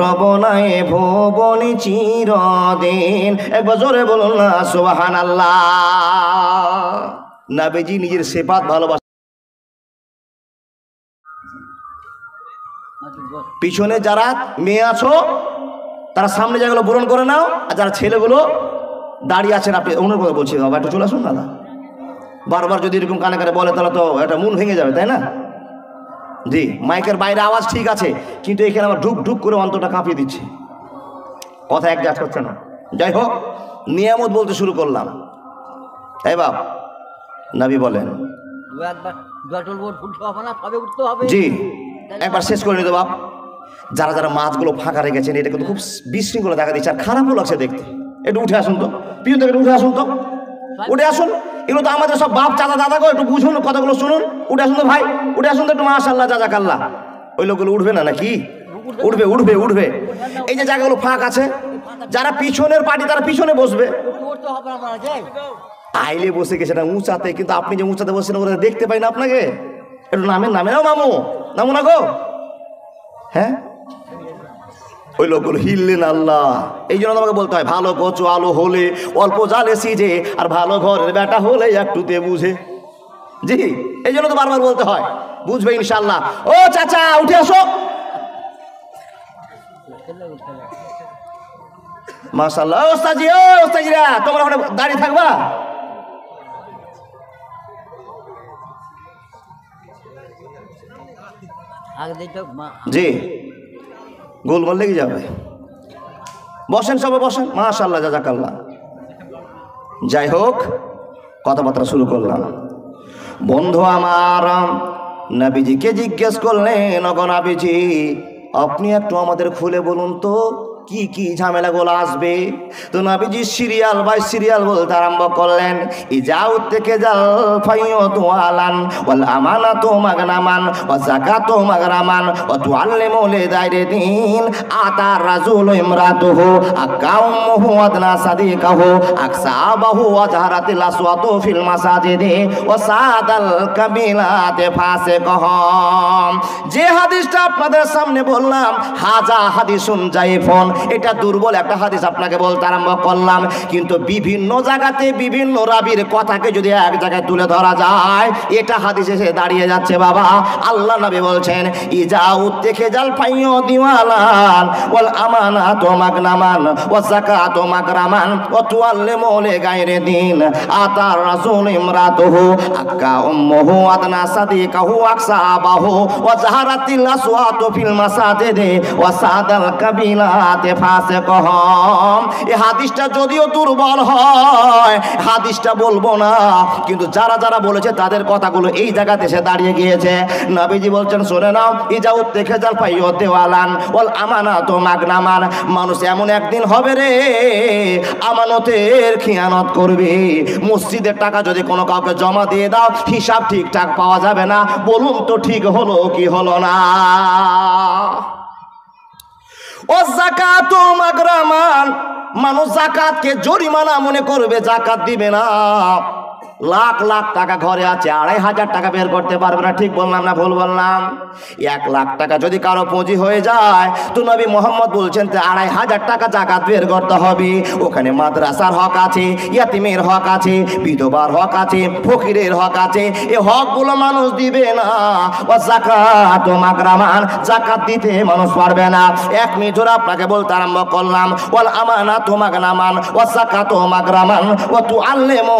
রব নাই ভুবনে চিরদিন। একবার জোরে বলুন না সুবহানাল্লাহ। নবীজি নিজের সিফাত ভালোবাসা। পিছনে যারা মেয়ে আছো তারা সামনে জায়গাগুলো পূরণ করে নাও, আর যারা ছেলেগুলো দাঁড়িয়ে আছেন, আপনি ওনার কথা বলছি, বাবা একটু চলে আসুন দাদা। বারবার যদি এরকম কানে কানে বলে তাহলে তো একটা মন ভেঙে যাবে, তাই না? জি, মাইকের বাইরে আওয়াজ ঠিক আছে, কিন্তু এখানে আবার ঢুক ঢুক করে অন্তরটা কাঁপিয়ে দিচ্ছে, কথা একজাস্ট হচ্ছে না। যাই হোক, নিয়ামত বলতে শুরু করলাম। এই বাপ, নবী বলেন, জি একবার শেষ করে নিত বাপ। যারা যারা মাছগুলো ফাঁকা রেখেছেন, এটা কিন্তু খুব বিশৃঙ্খলা দেখা দিচ্ছে, আর খারাপও লাগছে দেখতে। একটু উঠে আসুন তো, পিছন থেকে উঠে আসুন তো, উঠে আসুন। এগুলো তো আমাদের সব বাপ চাচা দাদা গো, একটু বুঝুন, কথাগুলো শুনুন। উঠে আসুন তো ভাই, উঠে আসুন তো একটু, মাশাআল্লাহ জাযাকাল্লাহ। ওই লোকগুলো উঠবে না নাকি? উঠবে উঠবে উঠবে। এই যে জায়গাগুলো ফাঁক আছে, যারা পিছনের পার্টি তারা পিছনে বসবে। আইলে বসে গেছে না উঁচাতে, কিন্তু আপনি যে উঁচাতে বসেন ওরা দেখতে পাই না আপনাকে। একটু নামেন নামেন, মামু নামো না গো। হ্যাঁ, ওই লোকগুলো হিললেন আল্লাহ। এই জন্য তোমাকে বলতে হয়, ভালো কচু আলো হলে অল্প জালে সিজে, আর ভালো ঘরের বেটা হলে একটুতে বুঝে। জি, এই জন্য তো বারবার বলতে হয়, বুঝবে ইনশাল্লাহ। ও চাচা উঠে আসো, মাশাআল্লাহ। ও ওস্তাজি, ও ওস্তাজিরা, তোমরা ওখানে দাঁড়িয়ে থাকবা। জি, গোলমাল লেগে যাবে। বসেন সবাই বসেন, মাশাআল্লাহ জাযাকাল্লাহ। যাই হোক, কথাবার্তা শুরু করলাম। বন্ধু আমার, নবীজিকে জিজ্ঞেস করলেন, ওগো নবীজি আপনি একটু আমাদের খুলে বলুন তো কি কি ঝামেলাগুলো আসবে। তো নবীজি সিরিয়াল বাই সিরিয়াল বলতে আরম্ভ করলেন। ইজাউ থেকে জাল ফাইয়তু আলান ওয়াল আমানাতু মাগনামান ওয়া যাকাতু মাগরামান ওয়া তুআল্লিমু লিদাইরিদিন আতা রাজুলু ইমরাতুহু আকাউমুহু আদনা সাদিকাহু আকসাবাহু ওয়া জাহারাতিল আসওয়াতু ফিল মাসাজিদি ওয়া সাদাল কাবিলাতে ফাসিকাহুম। যে হাদিসটা আপনাদের সামনে বললাম, হাজা হাদিসুন জাইফুন, এটা দুর্বল একটা হাদিস আপনাকে বলতে আরম্ভ করলাম। কিন্তু বিভিন্ন জায়গাতে বিভিন্ন রাবির কথাকে যদি এক জায়গায় তুলে ধরা যায়, এটা হাদিসে এসে দাঁড়িয়ে যাচ্ছে বাবা। আল্লাহ নবী বলছেন, ইজাউ দেখে জাল ফাইও দিওয়ালান ওয়াল আমানাতু মাগনামান ওয়া যাকাতু মাগরামান ওয়া তুআল্লিমু লিগাইরি দিন আতার রাসূল ইমরাতুহু আক্কা উম্মুহু আদনা সাদিকাহু আকসাবাহু ওয়া জাহারাতিল আসওয়াতু ফিল মাসাজিদি ওয়া সাদাল কাবিলাতে ফাসিকুহুম। এই হাদিসটা যদিও দুর্বল হয়, হাদিসটা বলবো না, কিন্তু যারা যারা বলেছে তাদের কথাগুলো এই জায়গাতে এসে দাঁড়িয়ে গিয়েছে। নবীজি বলছেন, শুনে নাও, ইজাউ দেখে জাল ফাইও দেওয়ালান ওয়াল আমানাতু মাগনামান। মানুষ এমন একদিন হবে রে, আমানতের খিয়ানত করবে। মসজিদের টাকা যদি কোনো কাউকে জমা দিয়ে দাও, হিসাব ঠিকঠাক পাওয়া যাবে না। বলুন তো ঠিক হলো কি হলো না? ও যাকাতু মাগরামান, মানুষ যাকাতকে জরিমানা মনে করবে, যাকাত দিবে না। লাখ লাখ টাকা ঘরে আছে, 2,500 টাকা বের করতে পারবে না। ঠিক বললাম না ভুল বললাম? 1 লাখ টাকা যদি কারো পুঁজি হয়ে যায়, তো নবী মোহাম্মদ বলছেন 2,500 টাকা যাকাত বের করতে হবে। ওখানে মাদ্রাসার হক আছে, ইয়াতিমের হক আছে, বিধবার হক আছে, ফকিরের হক আছে। এই হকগুলো মানুষ দিবে না। ও যাকাত মাগরামান, যাকাত দিতে মানুষ পারবে না। 1 মিনিট ধরে আপনাকে বলতে আরম্ভ করলাম, ওয়াল আমানাতু মাগনামান ওয়া যাকাতু মাগরামান ওয়া তুআল্লিমু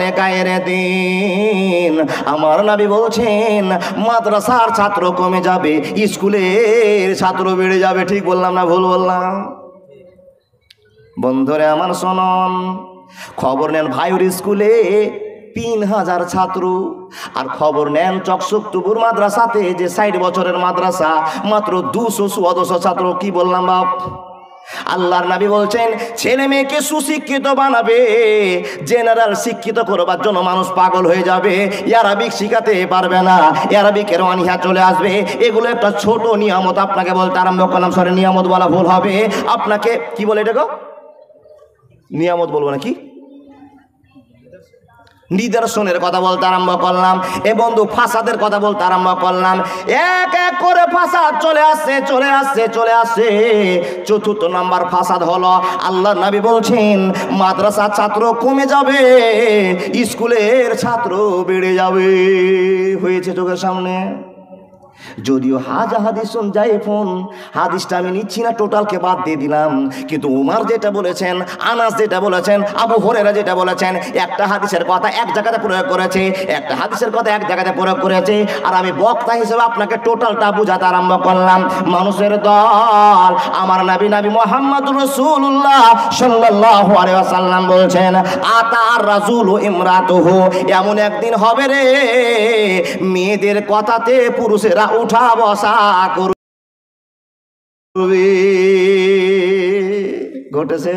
লিগাইরি দিন। আমার নবী বলছেন, মাদ্রাসার ছাত্র কমে যাবে, স্কুলের ছাত্র বেড়ে যাবে। ঠিক বললাম না ভুল বললাম? বন্ধুরে আমার শুনুন, খবর নেন ভাইয়ের স্কুলে 3,000 ছাত্র, আর খবর নেন চকচকতুবুর মাদ্রাসাতে যে 60 বছরের মাদ্রাসা, মাত্র 200 ছাত্র। কি বললাম বাপ? আল্লাহর নবী বলছেন, ছেলে মেয়েকে সুশিক্ষিত বানাবে, জেনারেল শিক্ষিত করবার জন্য মানুষ পাগল হয়ে যাবে, আরবিক শিখাতে পারবে না, আরবিকের অনীহা চলে আসবে। এগুলো একটা ছোট নিয়ামত আপনাকে বলতে আরম্ভ করলাম। সরে নিয়ামত বলা ভুল হবে। আপনাকে কি বলে এটাকে? নিয়ামত বলবো না, কি নিদর্শনের কথা বলতে আরম্ভ করলাম। এ বন্ধু, ফাসাদের কথা বলতে আরম্ভ করলাম। এক এক করে ফাসাদ চলে আসছে। 4র্থ নাম্বার ফাসাদ হলো, আল্লাহ নবী বলছেন, মাদ্রাসার ছাত্র কমে যাবে, স্কুলের ছাত্র বেড়ে যাবে। হয়েছে চোখের সামনে। যদিও হাদিস যাইফুন, হাদিসটা আমি নিচ্ছি না, টোটালকে বাদ দিয়ে দিলাম। কিন্তু উমার যেটা বলেছেন, আনাস যেটা বলেছেন, আবু হুরায়রা যেটা বলেছেন, একটা হাদিসের কথা এক জায়গাতে প্রয়োগ করেছে, একটা হাদিসের কথা এক জায়গাতে প্রয়োগ করেছে। আর আমি বক্তা হিসেবে আপনাকে টোটালটা বুঝাতে আরম্ভ করলাম। মানুষের দল আমার নবী মুহাম্মদুর রাসূলুল্লাহ সাল্লাল্লাহু আলাইহি ওয়াসাল্লাম বলছেন, আতার রাসূলু ইমরাতুহু, এমন একদিন হবে রে, মেয়েদের কথাতে পুরুষেরা উঠা বসা করবে। ঘটেছে।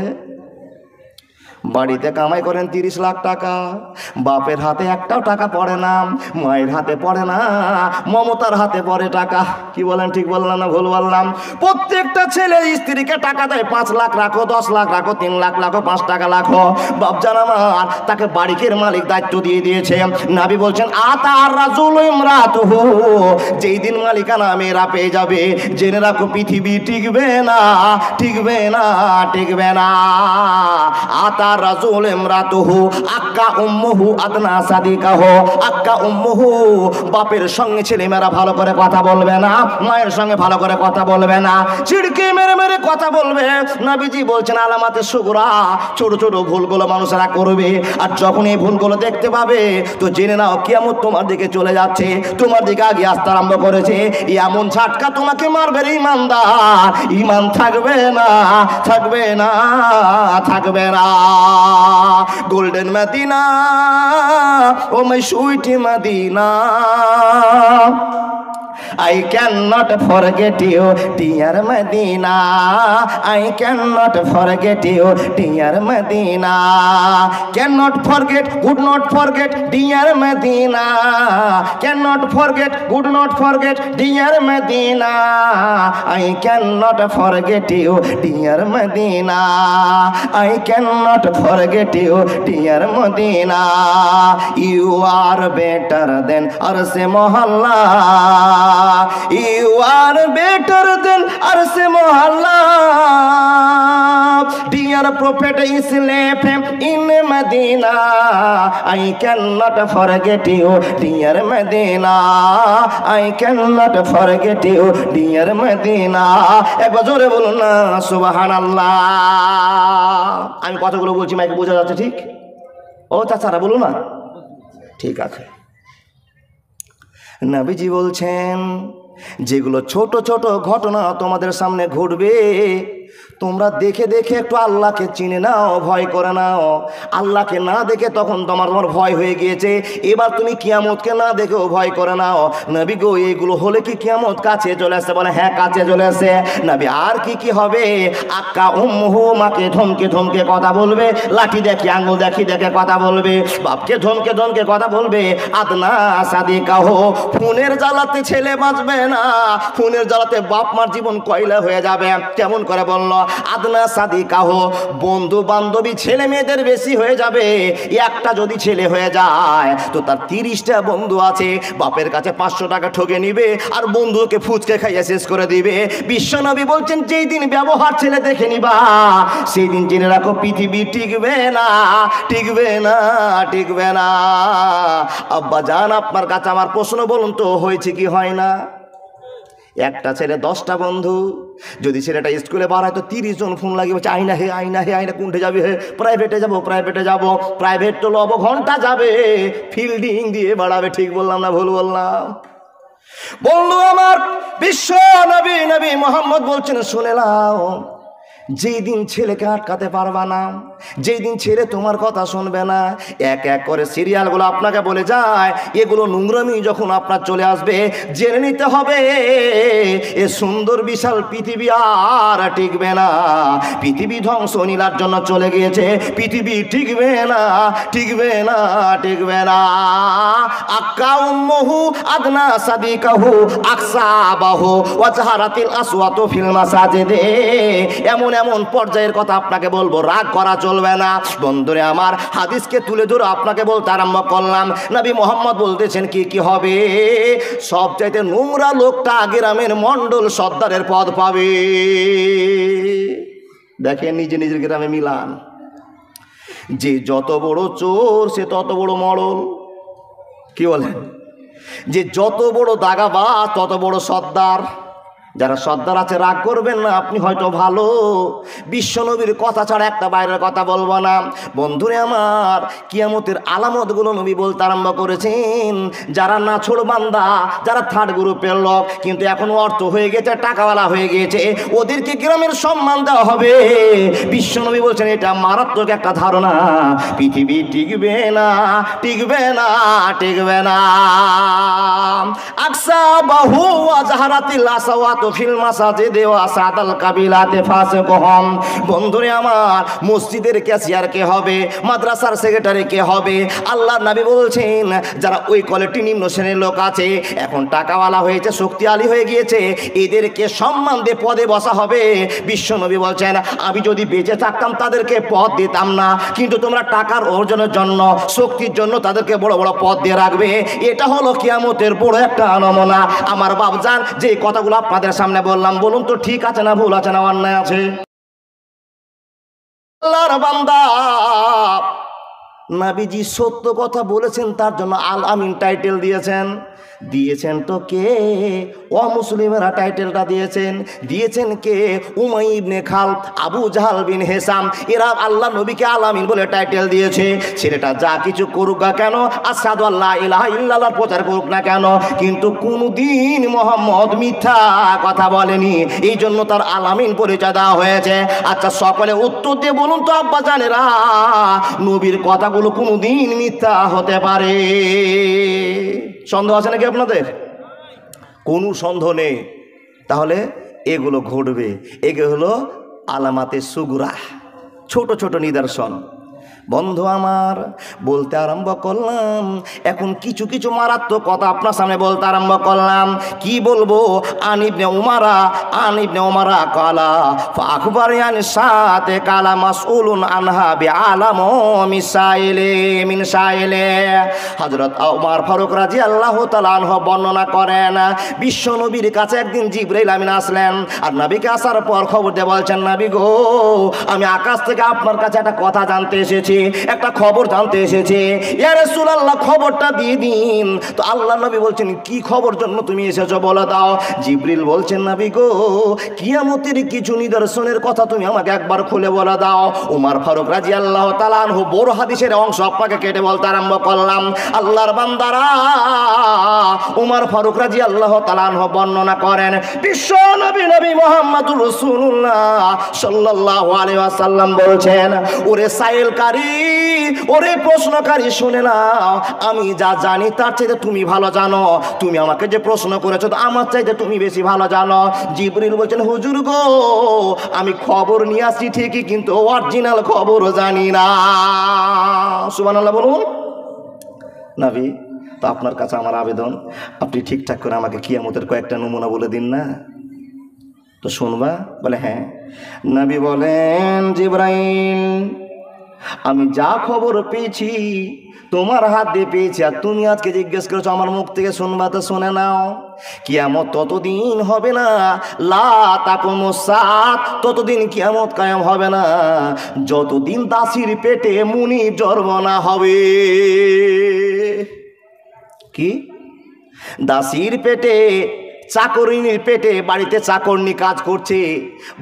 বাড়িতে কামাই করেন 30 লাখ টাকা, বাপের হাতে একটাও টাকা পড়ে না, মায়ের হাতে পড়ে না, মমতার হাতে পড়ে টাকা। কি বলেন? ঠিক বললাম না ভুল বললাম? প্রত্যেকটা ছেলে স্ত্রীকে টাকা দেয়, 5 লাখ রাখো, 10 লাখ রাখো, 3 লাখ রাখো, 5 টাকা রাখো। বাপজান আমার তাকে বাড়ির মালিক দায়িত্ব দিয়ে দিয়েছে। নবী বলছেন, আতার রাসূল ইমরাতুহু, যেই দিন মালিকানা মেয়েরা পেয়ে যাবে, জেনে রাখো পৃথিবী টিকবে না। আতা রাসূল ইমরাতুহু আক্কা উম্মুহু আদনা সাদিকাহু, আক্কা উম্মুহু, বাপের সঙ্গে ছেলেমেয়েরা ভালো করে কথা বলবে না, মায়ের সঙ্গে ভালো করে কথা বলবে না, চিড়কে মেরে মেরে কথা বলবে। নবীজি বলছেন, আলামাতে সুগরা, ছোট ছোট ভুলগুলো মানুষেরা করবে। আর যখন এই ভুলগুলো দেখতে পাবে, তো জেনে নাও কিয়ামত তোমার দিকে চলে যাচ্ছে, তোমার দিকে আগে আসতে আরম্ভ করেছে। এমন ঝাটকা তোমাকে মারবে রে ইমানদার, ইমান থাকবে না। Golden Medina, oh my sweet Medina, I cannot forget you, dear Medina. I cannot forget you, dear Medina. Cannot forget, would not forget, dear Medina. Cannot forget, would not forget, dear Medina. I cannot forget you, dear Medina. I cannot forget you, dear Medina. You are better than Arse Mohalla. You are better than Arse Mohalla. Dear Prophet Islam in Medina, I cannot forget you, dear Medina. I cannot forget you, dear Medina. একবার জোরে বলুন না সুবহানাল্লাহ। আমি কথাগুলো বলছি মাইকে বোঝা যাচ্ছে ঠিক? ও চাচারা বলুন না, ঠিক আছে। নবীজি বলছেন যেগুলো ছোট ছোট ঘটনা তোমাদের সামনে ঘটবে, তোমরা দেখে দেখে একটু আল্লাহকে চিনে নাও, ভয় করে নাও। আল্লাহকে না দেখে তখন তোমার ভয় হয়ে গিয়েছে, এবার তুমি কিয়ামতকে না দেখেও ভয় করে নাও। নবী গো এইগুলো হলে কি কিয়ামত কাছে চলে আসছে? বলে হ্যাঁ কাছে চলে আসছে। নবী আর কি কি হবে? আক্কা উম্মুহু, মাকে ধমকে ধমকে কথা বলবে, লাঠি দেখি আঙুল দেখি দেখে কথা বলবে, বাপকে ধমকে ধমকে কথা বলবে। আদনা সাদিকাহু, ফোনের জ্বালাতে ছেলে বাঁচবে না, ফোনের জ্বালাতে বাপ মার জীবন কয়লা হয়ে যাবে। কেমন করে বলল? আদনা সাদিকাহু, বন্ধু বান্ধবী ছেলে মেয়েদের বেশি হয়ে যাবে। একটা যদি ছেলে হয়ে যায় তো তার 30টা বন্ধু আছে, বাপের কাছে 500 টাকা ঠকে নিবে আর বন্ধুকে ফুচকে খাইয়ে শেষ করে দিবে। বিশ্বনবী বলছেন যেই দিন ব্যবহার ছেলে দেখে নিবা সেই দিন জেনে রাখো পৃথিবী টিকবে না, টিকবে না, টিকবে না। আব্বা জান আপনার কাছে আমার প্রশ্ন, বলুন তো হয়েছে কি হয় না? একটা ছেলে 10টা বন্ধু, যদি ছেলেটা স্কুলে বাড়ায় তো 30 জন ফোন লাগিয়ে বলছে আইনা হে আইনা হে আইনা, কোনটে যাবে হে? প্রাইভেটে যাবো, প্রাইভেটে যাবো। প্রাইভেট তো লব ঘন্টা যাবে, ফিল্ডিং দিয়ে বাড়াবে। ঠিক বললাম না ভুল বললাম? বন্ধু আমার, বিশ্ব নবী নবী মোহাম্মদ বলছেন শুনে নাও, যেই দিন ছেলেকে আটকাতে পারবা না, যেই দিন ছেলে তোমার কথা শুনবে না, এক এক করে সিরিয়ালগুলো আপনাকে বলে যায়, এগুলো নোংরামি যখন আপনার চলে আসবে, জেনে নিতে হবে এ সুন্দর বিশাল পৃথিবী আর টিকবে না। পৃথিবী ধ্বংস নীলার জন্য চলে গিয়েছে, পৃথিবী টিকবে না, টিকবে না, টিকবে না। আক্কা উম্মুহু আদনা সাদিকাহু আকসাবাহু ওয়াজহারাতিল আসওয়াতু ফিল মাসাজিদে। এমন এমন পর্যায়ের কথা আপনাকে বলবো, রাগ করা চলবে না। বন্ধুরে আমার, হাদিসকে তুলে ধরে আপনাকে বলতে আরম্ভ করলাম। নবী মোহাম্মদ বলতেছেন কি কি হবে? সবচাইতে নোংরা লোকটা গ্রামের মণ্ডল সর্দারের পদ পাবে। দেখেন নিজে নিজের গ্রামে মিলান, যে যত বড় চোর সে তত বড় মডল। কি বলেন? যে যত বড় দাগাবাজ তত বড় সর্দার। যারা সর্দার আছে রাগ করবেন না, আপনি হয়তো ভালো, বিশ্বনবীর কথা ছাড়া একটা বাইরের কথা বলবো না। বন্ধুরে আমার, কিয়ামতের আলামতগুলো নবী বলতে আরম্ভ করেছেন। যারা নাছোড় বান্দা, যারা থার্ড গ্রুপের লোক কিন্তু এখন অর্থ হয়ে গেছে, টাকাওয়ালা হয়ে গিয়েছে, ওদেরকে গ্রামের সম্মান দেওয়া হবে। বিশ্বনবী বলছেন এটা মারাত্মক একটা ধারণা, পৃথিবী টিকবে না, টিকবে না, টিকবে না। আকসা বাহু আজহারাতিল আসওয়াত ফিল মাসাজিদে ওয়া সাদাল কাবিলাতে ফাসিকহম। বন্ধুরে আমার, মসজিদের ক্যাশিয়ার কে হবে, মাদ্রাসার সেক্রেটারি কে হবে? আল্লাহর নবী বলছেন যারা ওই কোয়ালিটি নিম্ন শ্রেণীর লোক আছে, এখন টাকাওয়ালা হয়েছে, শক্তিশালী হয়ে গিয়েছে, এদেরকে সম্মান দিয়ে পদে বসা হবে। বিশ্বনবী বলছেন আমি যদি বেঁচে থাকতাম তাদেরকে পদ দিতাম না, কিন্তু তোমরা টাকার অর্জনের জন্য, শক্তির জন্য তাদেরকে বড় বড় পদ দিয়ে রাখবে। এটা হলো কিয়ামতের বড় একটা নমুনা। আমার বাপজান, যে কথাগুলো আপনাদের সামনে বললাম, বলুন তো ঠিক আছে না ভুল আছে না অন্যায় আছে? আল্লাহর বান্দা, নবীজি সত্য কথা বলেছেন, তার জন্য আল আমিন টাইটেল দিয়েছেন। দিয়েছেন তো কে? অমুসলিমেরা টাইটেলটা দিয়েছেন। দিয়েছেন কে? উমাই ইবনে খালদ, আবু জাহাল বিন হিসাম, এরা আল্লাহ নবীকে আল আমিন বলে টাইটেল দিয়েছে। ছেলেটা যা কিছু করুক না কেন, আশহাদু আল্লা ইলাহা ইল্লাল্লাহ প্রচার করুক না কেন, কিন্তু কোনদিন মোহাম্মদ মিথ্যা কথা বলেনি, এই জন্য তার আল আমিন পরিচয় দেওয়া হয়েছে। আচ্ছা সকলে উত্তর দিয়ে বলুন তো আব্বা জানেরা, নবীর কথাগুলো কোনদিন মিথ্যা হতে পারে? সন্দেহ আছে নাকি আপনাদের? কোনো সন্দেহ নেই। তাহলে এগুলো ঘটবে, এগুলো হলো আলামাতে সুগরা, ছোট ছোট নিদর্শন। বন্ধু আমার, বলতে আরম্ভ করলাম, এখন কিছু কিছু মারাত্মক কথা আপনার সামনে বলতে আরম্ভ করলাম। কি বলবো? আনিবনে উমারা কালা ফাখবারিয়ান সাথে কালা মাসউলুন আনহা বিআলাম মিন সাইলে। হযরত ওমর ফারুক রাদিয়াল্লাহু তাআলা আনহু বর্ণনা করেন, বিশ্ব নবীর কাছে একদিন জিবরাইল আমিন আসলেন, আর নবীকে আসার পর খবর দিয়ে বলছেন, নবী গো, আমি আকাশ থেকে আপনার কাছে একটা কথা জানতে এসেছি, একটা খবর জানতে এসেছি। ইয়া রাসূলুল্লাহ, খবরটা দিয়ে দিন। তো আল্লাহ নবী বলছেন, কি খবর জন্য তুমি এসেছো বলে দাও। জিবরিল বলছেন, নবী গো, কিয়ামতের কিছু নিদর্শনের কথা তুমি আমাকে একবার খুলে বলে দাও। ওমর ফারুক রাদিয়াল্লাহু তাআলা আনহু বড় হাদিসের অংশ আপনাকে কেটে বলতে আরম্ভ করলাম। আল্লাহর বান্দারা, ওমর ফারুক রাদিয়াল্লাহু তাআলা আনহু বর্ণনা করেন, বিশ্ব নবী মুহাম্মদুর রাসূলুল্লাহ সাল্লাল্লাহু আলাইহি ওয়াসাল্লাম বলছেন, ওরে সাইলকারী, ওরে প্রশ্নকারী, শুনে নাও, আমি যা জানি তার চাইতে তুমি ভালো জানো। তুমি আমাকে যে প্রশ্ন করেছো, আমার চাইতে তুমি বেশি ভালো জানো। জিবরিল বলছেন, হুজুর গো, আমি খবর নিয়ে আসছি ঠিকই, কিন্তু অরিজিনাল খবর জানি না। সুবহানাল্লাহ বলুন। নবী, তো আপনার কাছে আমার আবেদন, আপনি ঠিকঠাক করে আমাকে কিয়ামতের কয়েকটা নমুনা বলে দিন না, তো শুনবা। বলে হ্যাঁ। নবী বলেন, জিবরাইল, আমি যা খবর পেয়েছি তোমার হাত দিয়ে পেয়েছি, আর তুমি আজকে জিজ্ঞেস করেছো আমার মুখ থেকে শুনবা, তো শুনে নাও। কিয়ামত ততদিন হবে না, লা তাকুমুস সাআত, ততদিন কিয়ামত কায়েম হবে না যতদিন দাসীর পেটে মুনির জন্ম না হবে। কি? দাসীর পেটে, চাকরিনীর পেটে বাড়িতে চাকরনি কাজ করছে,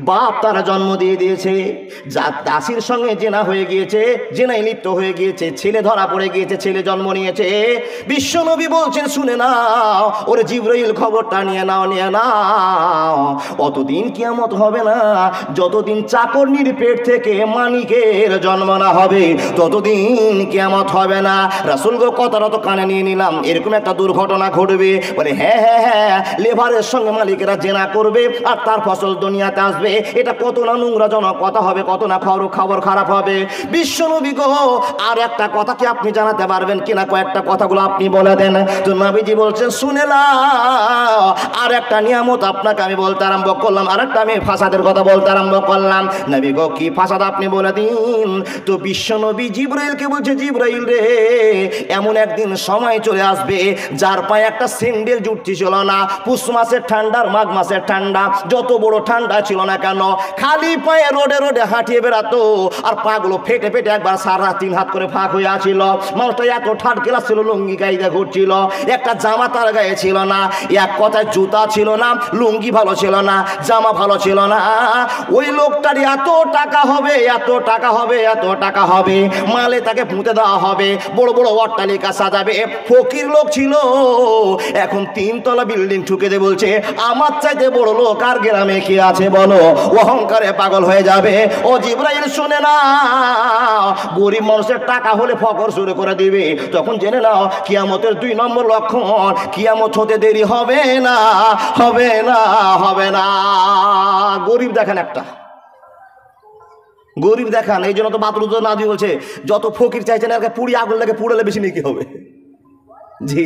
বাপ তারা জন্ম দিয়ে দিয়েছে, যা দাসীর সঙ্গে জেনা হয়ে গিয়েছে, জেনায় লিপ্ত হয়ে গিয়েছে, ছেলে ধরা পড়ে গিয়েছে, ছেলে জন্ম নিয়েছে। বিশ্বনবী বলছেন, শুনে নাও, ওরে জিবরাইল, খবরটা নিয়ে নাও, অতদিন কিয়ামত হবে না যতদিন চাকরনির পেট থেকে মানিকের জন্ম না হবে, ততদিন কিয়ামত হবে না। রাসূল গো, কথাটা তো কানে নিয়ে নিলাম, এরকম একটা দুর্ঘটনা ঘটবে। বলে হ্যাঁ হ্যাঁ হ্যাঁ, লেবারের সঙ্গে মালিকেরা জেনা করবে আর তার ফসল দুনিয়াতে আসবে। এটা কত না নোংরাজনক কথা হবে, কত না খবর খারাপ হবে। বিশ্বনবী গো, আর একটা কথা কি আপনি জানাতে পারবেন কিনা? কয়েকটা কথাগুলো আপনি বলে দেন। তো নবীজি বলছেন, শুনে নাও, আর একটা নিয়ামত আপনাকে আমি বলতে আরম্ভ করলাম, আর একটা আমি ফাসাদের কথা বলতে আরম্ভ করলাম। নবী গো, কি ফাসাদ আপনি বলে দিন। তো বিশ্বনবী জিবরাইলকে বলছে, জিবরাইল রে, এমন একদিন সময় চলে আসবে যার পায়ে একটা স্যান্ডেল জুটতি ছিল না। পুষ মাসের ঠান্ডা আর মাঘ মাসের ঠান্ডা, যত বড় ঠান্ডা ছিল না কেন, খালি পায়ে রোডে রোডে হাঁটিয়ে বেড়াতো, আর পাগুলো ফেটে ফেটে একবার সারা 3 হাত করে ফাঁক হয়ে আছিল। মানুষটা এত ঠাট গেলা ছিল, লুঙ্গি গায়ে ঘুরছিল, একটা জামা তার গায়ে ছিল না, এক কথায় জুতা ছিল না, লুঙ্গি ভালো ছিল না, জামা ভালো ছিল না। ওই লোকটার এত টাকা হবে, এত টাকা হবে, এত টাকা হবে, মালে তাকে পুঁতে দেওয়া হবে, বড় বড় অট্টালিকা সাজাবে। ফকির লোক ছিল, এখন 3 তলা বিল্ডিং ঠুকে দিয়ে বলছে, আমার চাইতে বড় লোক আর গ্রামে কি আছে বলো। অহংকারে পাগল হয়ে যাবে। ও জিবরাইল, শুনে না, গরিব মানুষের টাকা হলে ফকর শুরু করে দিবে। তখন জেনে নাও, কিয়ামতের 2 নম্বর লক্ষণ, কিয়ামত হতে দেরি হবে না, হবে না, হবে না। গরিব দেখেন, একটা গরিব দেখান। এই জন্য তো বাতরুদ নাদি বলছে, যত ফকির চাইছেন আর পুড়ি আগুন লাগে, পুড়ালে বেশি নাকি হবে। জি,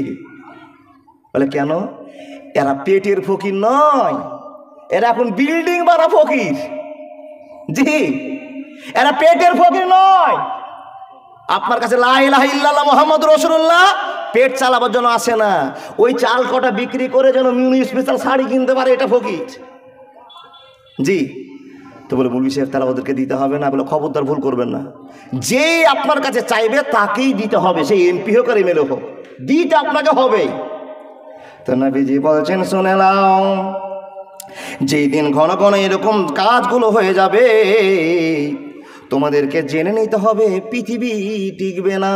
বলে কেন? এরা পেটের ফকির নয়, এরা এখন বিল্ডিং বাড়া ফকির। জি, এরা পেটের ফকির নয়। আপনার কাছে লা ইলাহা ইল্লাল্লাহ মুহাম্মাদুর রাসূলুল্লাহ পেট চালাবার জন্য আসে না, ওই চাল কটা বিক্রি করে যেন মিউনি স্পেশাল শাড়ি কিনতে পারে, এটা ফকির। জি, তো বলে মুলবি সাহেব, তারা ওদেরকে দিতে হবে না। বলে খবরদার ভুল করবেন না, যে আপনার কাছে চাইবে তাকেই দিতে হবে, সেই এমপি হোক আর এমএলএ হোক, দিতে আপনাকে হবে। তো নবীজি বলছেন, শুনে নাও, যেই দিন ঘন ঘন এরকম কাজগুলো হয়ে যাবে, তোমাদেরকে জেনে নিতে হবে পৃথিবী টিকবে না,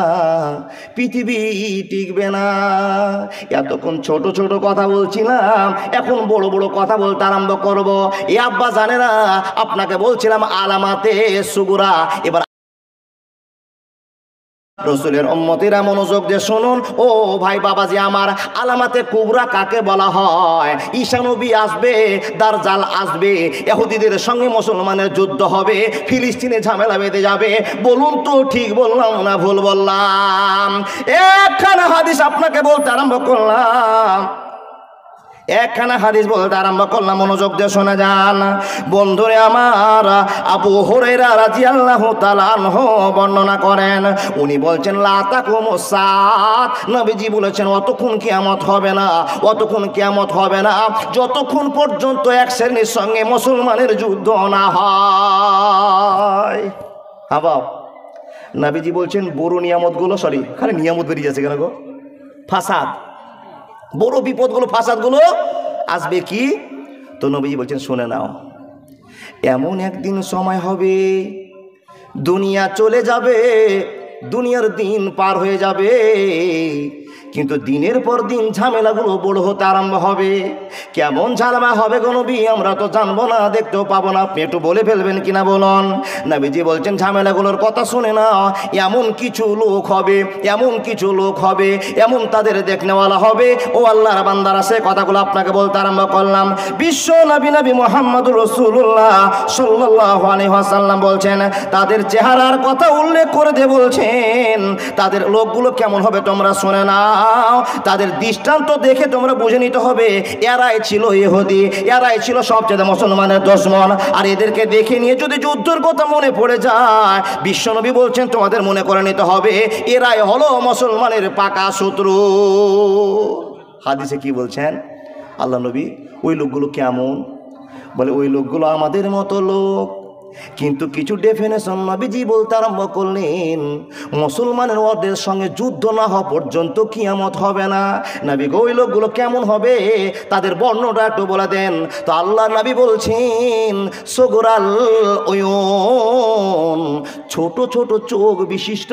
পৃথিবী টিকবে না। এতক্ষণ ছোট ছোট কথা বলছিলাম, এখন বড় বড় কথা বলতে আরম্ভ করবো। এ আব্বা জানে না, আপনাকে বলছিলাম আলামাতে সুগুরা। এবার রসুলের উম্মতিরা মনোযোগ দিয়ে শুনুন ও ভাই বাবাজি আমার, আলামাতে কুবরা কাকে বলা হয়? ঈসা নবী আসবে, দাজ্জাল আসবে, ইহুদিদের সঙ্গে মুসলমানের যুদ্ধ হবে, ফিলিস্তিনে ঝামেলা বেঁধে যাবে। বলুন তো ঠিক বললাম না ভুল বললাম? একখানা হাদিস আপনাকে বলতে আরম্ভ করলাম, একখানা হাদিস বলতে আরম্ভ করলাম, মনোযোগ দিয়ে শোনা যান বন্ধুরে আমার। আবু হুরায়রা রাদিয়াল্লাহু তাআলা আনহু বর্ণনা করেন, উনি বলছেন লা তাকুমুস সাআত, নবীজি বলেছেন অতক্ষণ কিয়ামত হবে না, অতক্ষণ কিয়ামত হবে না যতক্ষণ পর্যন্ত এক শ্রেণীর সঙ্গে মুসলমানের যুদ্ধ না হয়। হাবাব নবীজি বলছেন বড় নিয়ামতগুলো, সরি খালি নিয়ামত বেরিয়ে যাচ্ছে কেন গো, ফাসাদ, বড় বিপদগুলো ফাসাদগুলো আসবে কি? তো নবীজি বলছেন শুনে নাও, এমন একদিন সময় হবে দুনিয়া চলে যাবে, দুনিয়ার দিন পার হয়ে যাবে, কিন্তু দিনের পর দিন ঝামেলাগুলো বড় হতে আরম্ভ হবে। কেমন ঝামেলা হবে গো নবী? আমরা তো জানবো না, দেখতেও পাবো না, আপনি একটু বলে ফেলবেন কিনা বলুন। নবীজি বলছেন ঝামেলাগুলোর কথা শুনে না, এমন কিছু লোক হবে, এমন কিছু লোক হবে, এমন তাদের দেখনেওয়ালা হবে। ও আল্লাহর বান্দারা, সে কথাগুলো আপনাকে বলতে আরম্ভ করলাম। বিশ্ব নবী মুহাম্মদুর রাসূলুল্লাহ সাল্লাল্লাহু আলাইহি ওয়াসাল্লাম বলছেন, তাদের চেহারার কথা উল্লেখ করে দিয়ে বলছেন তাদের লোকগুলো কেমন হবে তোমরা শুনে না। তাদের দৃষ্টান্ত দেখে তোমরা বুঝে নিতে হবে এরাই ছিল ইহুদি, এরাই ছিল সবচেয়ে মুসলমানের দুশমন। আর এদেরকে দেখে নিয়ে যদি যুদ্ধের কথা মনে পড়ে যায়, বিশ্বনবী বলছেন তোমাদের মনে করে নিতে হবে এরাই হলো মুসলমানের পাকা শত্রু। হাদিসে কি বলছেন আল্লাহ নবী? ওই লোকগুলো কেমন? বলে ওই লোকগুলো আমাদের মতো লোক, কিন্তু কিছু ডেফিনেশন নবীজি বলতে আরম্ভ করলেন, মুসলমানের ওদের সঙ্গে যুদ্ধ না হওয়া পর্যন্ত কিয়ামত হবে না। নবী গো ওই লোকগুলো কেমন হবে তাদের বর্ণটা একটু বলে দেন। তো আল্লাহ নবী বলছেন সগরাল ওয়ুন, ছোট ছোট চোখ বিশিষ্ট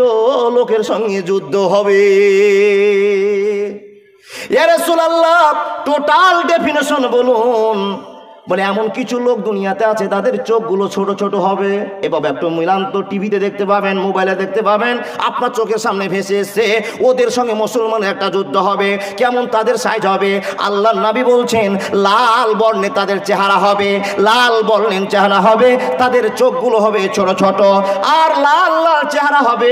লোকের সঙ্গে যুদ্ধ হবে। ইয়া রাসূলুল্লাহ টোটাল ডেফিনেশন বলুন। বলে এমন কিছু লোক দুনিয়াতে আছে তাদের চোখগুলো ছোট ছোট হবে। এভাবে একটু মিলান তো, টিভিতে দেখতে পাবেন, মোবাইলে দেখতে পাবেন, আপনার চোখের সামনে ভেসে এসছে ওদের সঙ্গে মুসলমানের একটা যুদ্ধ হবে। কেমন তাদের সাইজ হবে? আল্লাহর নবী বলছেন লাল বর্ণে তাদের চেহারা হবে, লাল বর্ণের চেহারা হবে, তাদের চোখগুলো হবে ছোট ছোট, আর লাল লাল চেহারা হবে,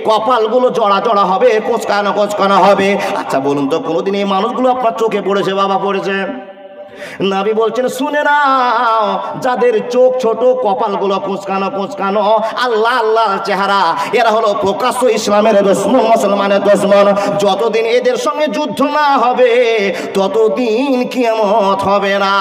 কপালগুলো জড়া জড়া হবে, কোচকানো কোচকানো হবে। আচ্ছা বলুন তো কোনোদিন এই মানুষগুলো আপনার চোখে পড়েছে? বাবা পড়েছে? নবী বলছেন শুনে নাও, যাদের চোখ ছোট, কপালগুলো কুঁচকানো কুঁচকানো, আল্লাহ আল্লাহ চেহারা, এরা হলো প্রকাশ্য ইসলামের দুশমন, মুসলমানের দুশমন। যতদিন এদের সঙ্গে যুদ্ধ না হবে ততদিন কিয়ামত হবে না।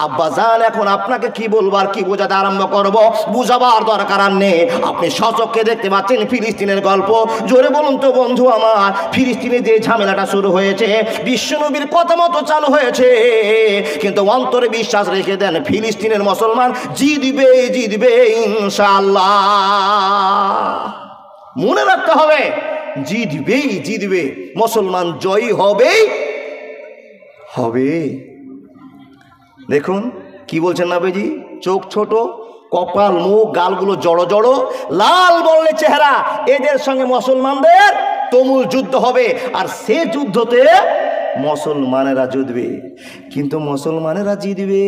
আব্বাজান এখন আপনাকে কি বলবার, কি বোঝাতে আরম্ভ করব, বুঝাবার দরকার আর নেই। আপনি সচক্ষে দেখতে পাচ্ছেন ফিলিস্তিনের গল্প। জোরে বলুন তো বন্ধু আমার, ফিলিস্তিনে যে ঝামেলাটা শুরু হয়েছে বিশ্বনবীর কথা মতো চালু হয়েছে, কিন্তু অন্তরে বিশ্বাস রেখে দেন ফিলিস্তিনের মুসলমান জিতবে, জিতবে ইনশাআল্লাহ। মনে রাখতে হবে জিতবেই জিতবে, মুসলমান জয়ী হবেই হবে। দেখুন কি বলছেন নবীজি, চোখ ছোট, কপাল মুখ গালগুলো জড়ো জড়ো, লাল বললে চেহারা, এদের সঙ্গে মুসলমানদের তুমুল যুদ্ধ হবে। আর সে যুদ্ধতে মুসলমানেরা জিতবে। কিন্তু মুসলমানেরা জিতবে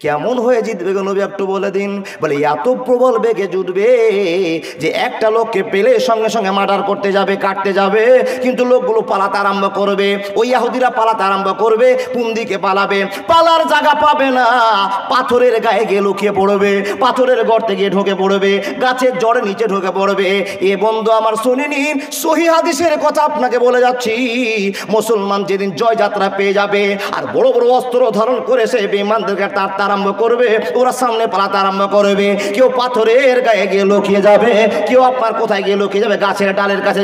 কেমন হয়ে জিতবে গো নবী একটু বলে দিন। বলে এত প্রবল বেগে জিতবে যে একটা লোককে পেলে সঙ্গে সঙ্গে মার্ডার করতে যাবে, কাটতে যাবে। কিন্তু লোকগুলো পালাতে আরম্ভ করবে, ওই ইহুদিরা পালাতে আরম্ভ করবে। কোন দিকে পালাবে? পালার জায়গা পাবে না, পাথরের গায়ে গিয়ে লুকিয়ে পড়বে, পাথরের গর্তে গিয়ে ঢুকে পড়বে, গাছের জড়ে নিচে ঢুকে পড়বে। এ বন্ধু আমার শুনে নিন, সহিহ হাদিসের কথা আপনাকে বলে যাচ্ছি। মুসলমান যেদিন জয়যাত্রা পেয়ে যাবে আর বড় বড় অস্ত্র ধারণ করে সে বেঈমানদেরকে তাড়তে আরম্ভ করবে, ওরা সামনে পালাতে আরম্ভ করবে। কেউ পাথরের গায়ে গিয়ে লুকিয়ে যাবে, কেউ আপনার কোথায় গিয়ে লুকিয়ে যাবে, গাছের ডালের কাছে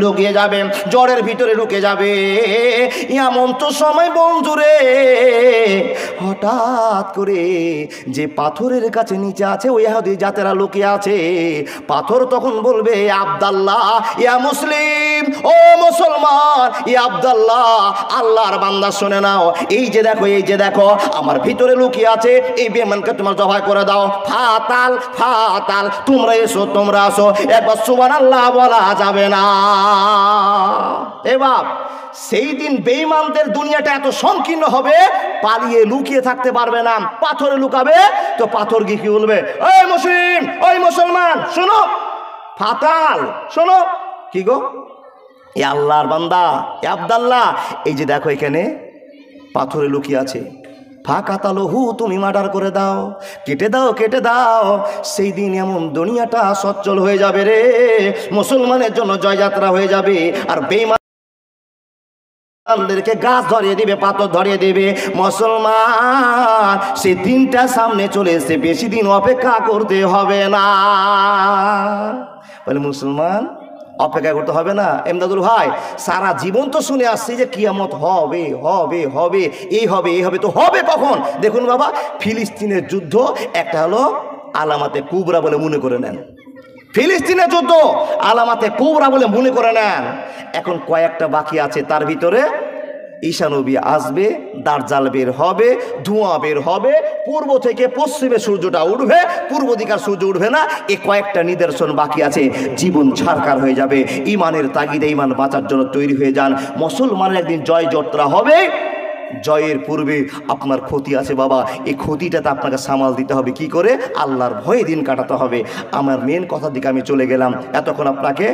লুকিয়ে যাবে, জড়ের ভিতরে ঢুকে যাবে। এমন তো সময় বন্ধুরে হঠাৎ করে যে পাথরের কাছে নিচে আছে ওই ইহুদি জাতেরা লুকিয়ে আছে, পাথর তখন বলবে আব্দুল্লাহ ইয়া মুসলিম, ও মুসলমান ইয়া আব্দুল্লাহ, আল্লাহর বান্দা শুনে নাও, এই যে দেখো, এই যে দেখো, আমার ভিতরে লুকিয়ে আছে, এই বেঈমানকে তোমার জবাই করে দাও। ফাতাল ফাতাল, তোমরা এসো, তোমরা আসো। একবার সুবহানাল্লাহ বলা যাবে না? এ বাপ, সেই দিন বেঈমানদের দুনিয়াটা এত সংকীর্ণ হবে, পালিয়ে লুকিয়ে থাকতে পারবে না। পাথরে লুকাবে তো পাথর গিয়ে কি বলবে, ওই মুসলিম, ওই মুসলমান শোনো, ফাতাল শোনো। কি গো, এ আল্লাহর বান্দা, এ আব্দাল্লাহ, এই যে দেখো এখানে পাথরে লুকিয়ে আছে, ফাকাতালহু, তুমি মার্ডার করে দাও, কেটে দাও, কেটে দাও। সেই দিন এমন দুনিয়াটা সচ্ছল হয়ে যাবে রে, মুসলমানের জন্য জয়যাত্রা হয়ে যাবে। আর বেঈমানদেরকে গাছ ধরিয়ে দিবে, পাথর ধরিয়ে দিবে। মুসলমান, সেই দিনটা সামনে চলে এসে, বেশি দিন অপেক্ষা করতে হবে না। বলে মুসলমান, অপেক্ষা করতে হবে না। এমদাদুল ভাই, সারা জীবন তো শুনে আসছি যে কিয়ামত হবে হবে হবে, এই হবে এই হবে, তো হবে কখন? দেখুন বাবা, ফিলিস্তিনের যুদ্ধ একটা হলো আলামাতে কুবরা বলে মনে করে নেন। ফিলিস্তিনের যুদ্ধ আলামাতে কুবরা বলে মনে করে নেন। এখন কয়েকটা বাকি আছে, তার ভিতরে ঈসা নবী আসবে, দাজ্জাল বের হবে, ধোঁয়া বের হবে, পূর্ব থেকে পশ্চিমে সূর্যটা উঠবে, পূর্ব দিকার সূর্য উঠবে না। এ কয়েকটা নিদর্শন বাকি আছে, জীবন ছারকার হয়ে যাবে। ইমানের তাগিদে ইমান বাঁচার জন্য তৈরি হয়ে যান। মুসলমানের একদিন জয় যাত্রা হবে, জয়ের পূর্বে আপনার ক্ষতি আছে বাবা, এই ক্ষতিটাতে আপনাকে সামাল দিতে হবে। কি করে? আল্লাহর ভয়ে দিন কাটাতে হবে। আমার মেন কথার দিকে আমি চলে গেলাম। এতক্ষণ আপনাকে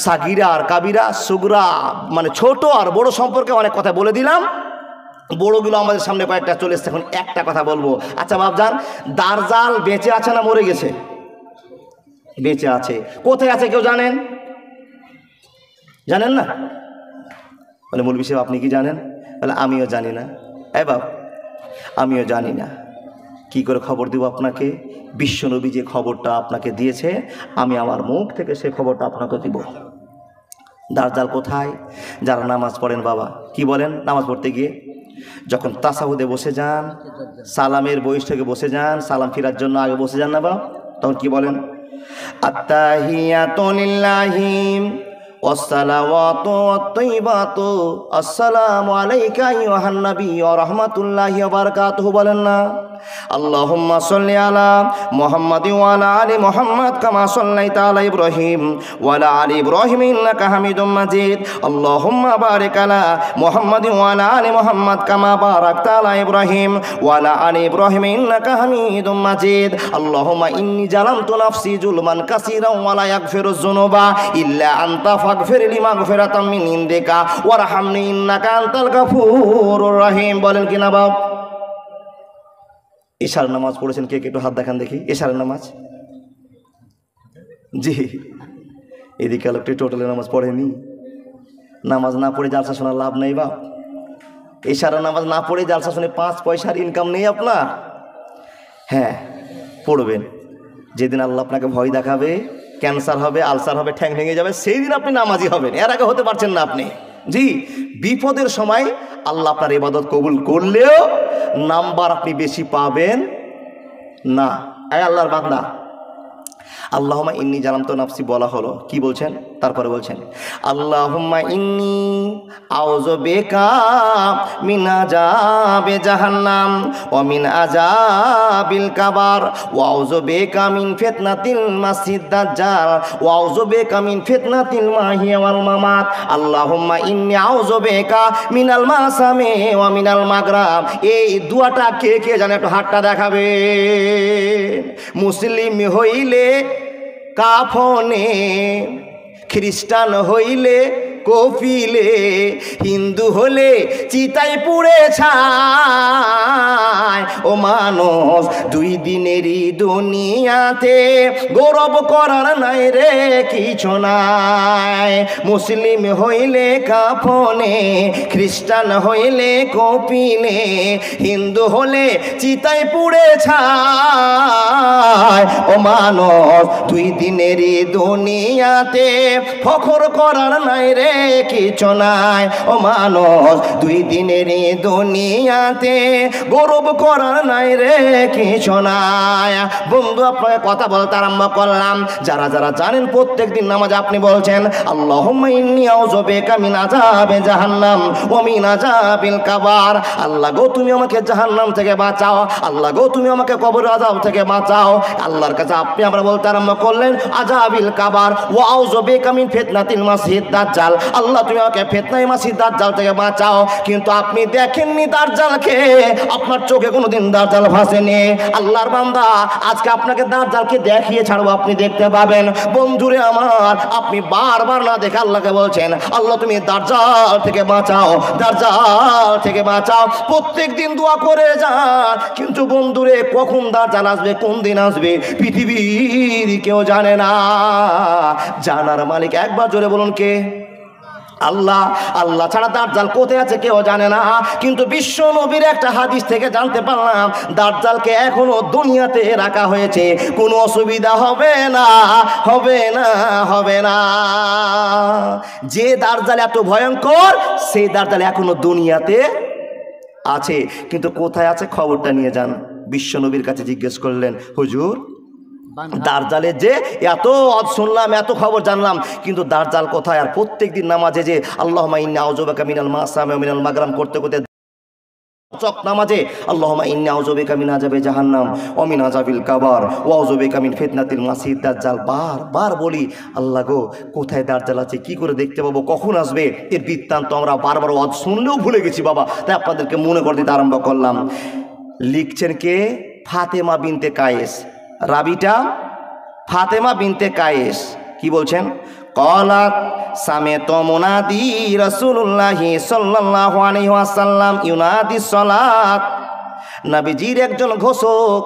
সাগিরা আর কাবিরা, সুগরা মানে ছোট আর বড় সম্পর্কে অনেক কথা বলে দিলাম। বড়গুলো আমাদের সামনে কয়েকটা চলে এসছে, এখন একটা কথা বলবো। আচ্ছা বাপজান, দাজ্জাল বেঁচে আছে না মরে গেছে? বেঁচে আছে। কোথায় আছে কেউ জানেন? জানেন না? বলে মৌলভী সাহেব আপনি কি জানেন? বলে আমিও জানি না। এ বাপ, আমিও জানি না। কি করে খবর দেব আপনাকে? বিশ্বনবী যে খবরটা আপনাকে দিয়েছে, আমি আমার মুখ থেকে সে খবরটা আপনাকে দিব। দাজ্জাল কোথায়? যারা নামাজ পড়েন বাবা, কি বলেন নামাজ পড়তে গিয়ে? যখন তাসাহুদে বসে যান, সালামের বৈঠকে বসে যান, সালাম ফিরার জন্য আগে বসে যান না বাবা, তখন কি বলেন? আত্তাহিয়াতু লিল্লাহি ওয়াসসালাওয়াতু ওয়াত-তাইয়্যিবাতু আসসালামু আলাইকা আইয়ুহান নাবী ওয়া রাহমাতুল্লাহি ওয়া বারাকাতুহু বলেন না? আল্লাহুম্মা সাল্লি আলা মুহাম্মাদিন ওয়া আলা আলি মুহাম্মাদ কামা সাল্লাইতা আলা ইব্রাহিম ওয়া আলা আলি ইব্রাহিম ইন্নাকা হামিদুম মাজিদ। আল্লাহুম্মা বারিক আলা মুহাম্মাদিন ওয়া আলা আলি মুহাম্মাদ কামা বারাকতা আলা ইব্রাহিম ওয়া আলা আলি ইব্রাহিম ইন্নাকা হামিদুম মাজিদ। আল্লাহুম্মা ইন্নী জালামতু নাফসি যুলমান কাসীরান ওয়া লা ইয়াগফিরুয যুনুবা ইল্লা আনতা ফাগফিরলি মাগফিরাতাম মিন ইনদিকা ওয়ারহামনি ইন্নাকা আনতাল গাফুরুর রহিম। বলেন কি না বাপ? ইশার নামাজ পড়েছেন কে কে? একটু হাত দেখান দেখি। ইশার নামাজ, জি। এদিকে লোকটি টোটালি নামাজ পড়েনি। নামাজ না পড়ে জালসা শোনার লাভ নেই বাপ। ইশার নামাজ না পড়ে জালসা শুনে 5 পয়সার ইনকাম নেই আপনার। হ্যাঁ, পড়বেন। যেদিন আল্লাহ আপনাকে ভয় দেখাবে, ক্যান্সার হবে, আলসার হবে, ঠ্যাং ভেঙে যাবে, সেই দিন আপনি নামাজি হবেন। এর আগে হতে পারছেন না আপনি। জি, বিপদের সময় আল্লাহ আপনার ইবাদত কবুল করলেও নাম্বার আপনি বেশি পাবেন না। এই আল্লাহর বান্দা, আল্লাহুম্মা ইন্নী জালামতু নাফসি বলা হলো, কি বলছেন? তারপরে বলছেন আল্লাহুম্মা ইন্নী আউযু বিকা মিন আযাবি জাহান্নাম ওয়া মিন আযাবিল কাবার ওয়া আউযু বিকা মিন ফিতনাতিল মাসিদ দাজ্জাল ওয়া আউযু বিকা মিন ফিতনাতিল মাহিয়া ওয়াল মামাত। আল্লাহুম্মা ইন্নী আউযু বিকা মিনাল মাসামি ওয়া মিনাল মাগরাব। এই দুয়াটা কে কে জানে? একটু হাতটা দেখাবে। মুসলিম হইলে কাফনে, খ্রিস্টান হইলে কফিলে, হিন্দু হলে চিতায় পুড়ে ছায়। ও মানুষ, 2 দিনেরই দুনিয়াতে গৌরব করার নাই রে কিছু নাই। মুসলিম হইলে কাফনে, খ্রিস্টান হইলে কপিলে, হিন্দু হলে চিতায় পুড়ে ছায়। ও মানুষ, 2 দিনেরই দুনিয়াতে ফখর করার নাই রে কিছু নাই। ও ও মানুষ, 2 দিনেরই দুনিয়াতে গৌরব করার নাই রে কিছু নাই। বন্ধু আপনাকে কথা বলতে আরম্ভ করলাম, যারা যারা জানেন প্রত্যেক দিন নামাজ আপনি বলছেন আল্লাহুম্মা ইন্নী আউযু বিকা মিন আযাবি জাহান্নাম ওয়া মিন আযাবিল কাবার। আল্লাহ গো তুমি আমাকে জাহান্নাম থেকে বাঁচাও, আল্লাহ গো তুমি আমাকে কবর আযাব থেকে বাঁচাও। আল্লাহর কাছে আপনি আমরা বলতে আরম্ভ করলেন আযাবিল কাবার ওয়া আউযু বিকা মিন ফিতনাতিল মাসিহিদ দাজ্জাল। আল্লাহ তুমি আমাকে ফিতনায়ে মাসিহিদ দাজ্জাল থেকে বাঁচাও। কিন্তু আপনি দেখেননি দাজ্জালকে, আপনার চোখে কোনোদিন দাজ্জাল ভাসেনি। আল্লাহর বান্দা, আজকে আপনাকে দাজ্জালকে দেখিয়ে ছাড়বো, আপনি দেখতে পাবেন। বন্ধুরে আমার, আপনি বারবার না দেখে আল্লাহকে বলছেন আল্লাহ তুমি দাজ্জাল থেকে বাঁচাও, দাজ্জাল থেকে বাঁচাও। প্রত্যেক দিন দোয়া করে যান, কিন্তু বন্ধুরে কখন দাজ্জাল আসবে, কোন দিন আসবে, পৃথিবীর কেউ জানে না। জানার মালিক একবার জোরে বলুন কে? আল্লাহ। আল্লাহ ছাড়া দাজ্জাল কোথায় আছে কেউ জানে না। কিন্তু বিশ্ব নবীর একটা হাদিস থেকে জানতে পারলাম দাজ্জালকে এখনো দুনিয়াতে রাখা হয়েছে, কোনো অসুবিধা হবে না, হবে না, হবে না। যে দাজ্জাল এত ভয়ঙ্কর, সেই দাজ্জাল এখনো দুনিয়াতে আছে, কিন্তু কোথায় আছে খবরটা নিয়ে যান। বিশ্ব নবীর কাছে জিজ্ঞেস করলেন হুজুর, দাজ্জালের যে এত শুনলাম, এত খবর জানলাম, কিন্তু দাজ্জাল কোথায়? আর প্রত্যেক দিন নামাজে যে আল্লাহুম্মা ইন্নী আউযু বিকা মিনাল মাসামি ওয়া মিনাল মাগরাম করতে করতে চক নামাজে আল্লাহুম্মা ইন্নী আউযু বিকা মিন আযাবি জাহান্নাম ওয়া মিন আযাবিল কাবার ওয়া আউযু বিকা মিন ফিতনাতিল মাসিহিদ দাজ্জাল বারবার বলি আল্লাহ গো কোথায় দাজ্জাল আছে, কি করে দেখতে পাবো, কখন আসবে? এর বৃত্তান্ত আমরা বারবার ওয়াজ শুনলেও ভুলে গেছি বাবা, তাই আপনাদেরকে মনে করে দিতে আরম্ভ করলাম। লিখছেন কে? ফাতেমা বিনতে কায়েস। রাবিটা ফাতেমা বিনতে কায়েস। কি বলছেন? ক্বালাত সামি'তু মুনাদি রাসূলুল্লাহি সাল্লাল্লাহু আলাইহি ওয়াসাল্লাম ইউনাদিস সালাত। নবীজির একজন ঘোষক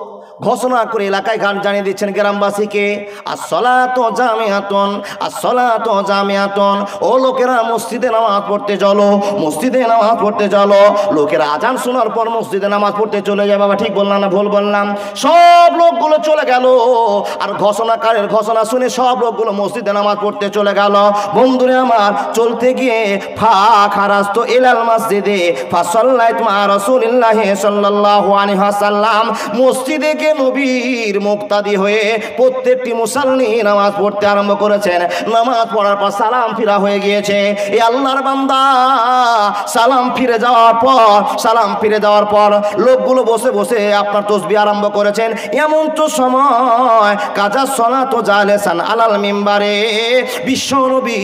ঘোষণা করে এলাকায় গান জানিয়ে দিচ্ছেন গ্রামবাসীকে, আসসালাতু জামিআতুন, আসসালাতু জামিআতুন। ও লোকেরা মসজিদে নামাজ পড়তে চলো, মসজিদে নামাজ পড়তে চলো। লোকেরা আজান শোনার পর মসজিদে নামাজ পড়তে চলে যায়। বাবা ঠিক বললাম না ভুল বললাম? সব লোকগুলো চলে গেল, আর ঘোষণাকারের ঘোষণা শুনে সব লোকগুলো মসজিদে নামাজ পড়তে চলে গেল। বন্ধুরে আমার, চলতে গিয়ে খারাজতু ইলাল মসজিদে ফাসাল্লাইতু মা রাসূলিল্লাহি সাল্লাল্লাহু আলাইহি ওয়াসাল্লাম। মসজিদে নবীর মুক্তাদি হয়ে প্রত্যেকটি মুসাল্লি নামাজ পড়তে আরম্ভ করেছেন। নামাজ পড়ার পর সালাম ফিরা হয়ে গিয়েছে। এই আল্লাহর বান্দা সালাম ফিরে যাওয়ার পর লোকগুলো বসে বসে আপনার তাসবিহ আরম্ভ করেছেন। এমন তো সময় কাজা সলাতু জালেসান আলাল মিম্বারে, বিশ্ব নবী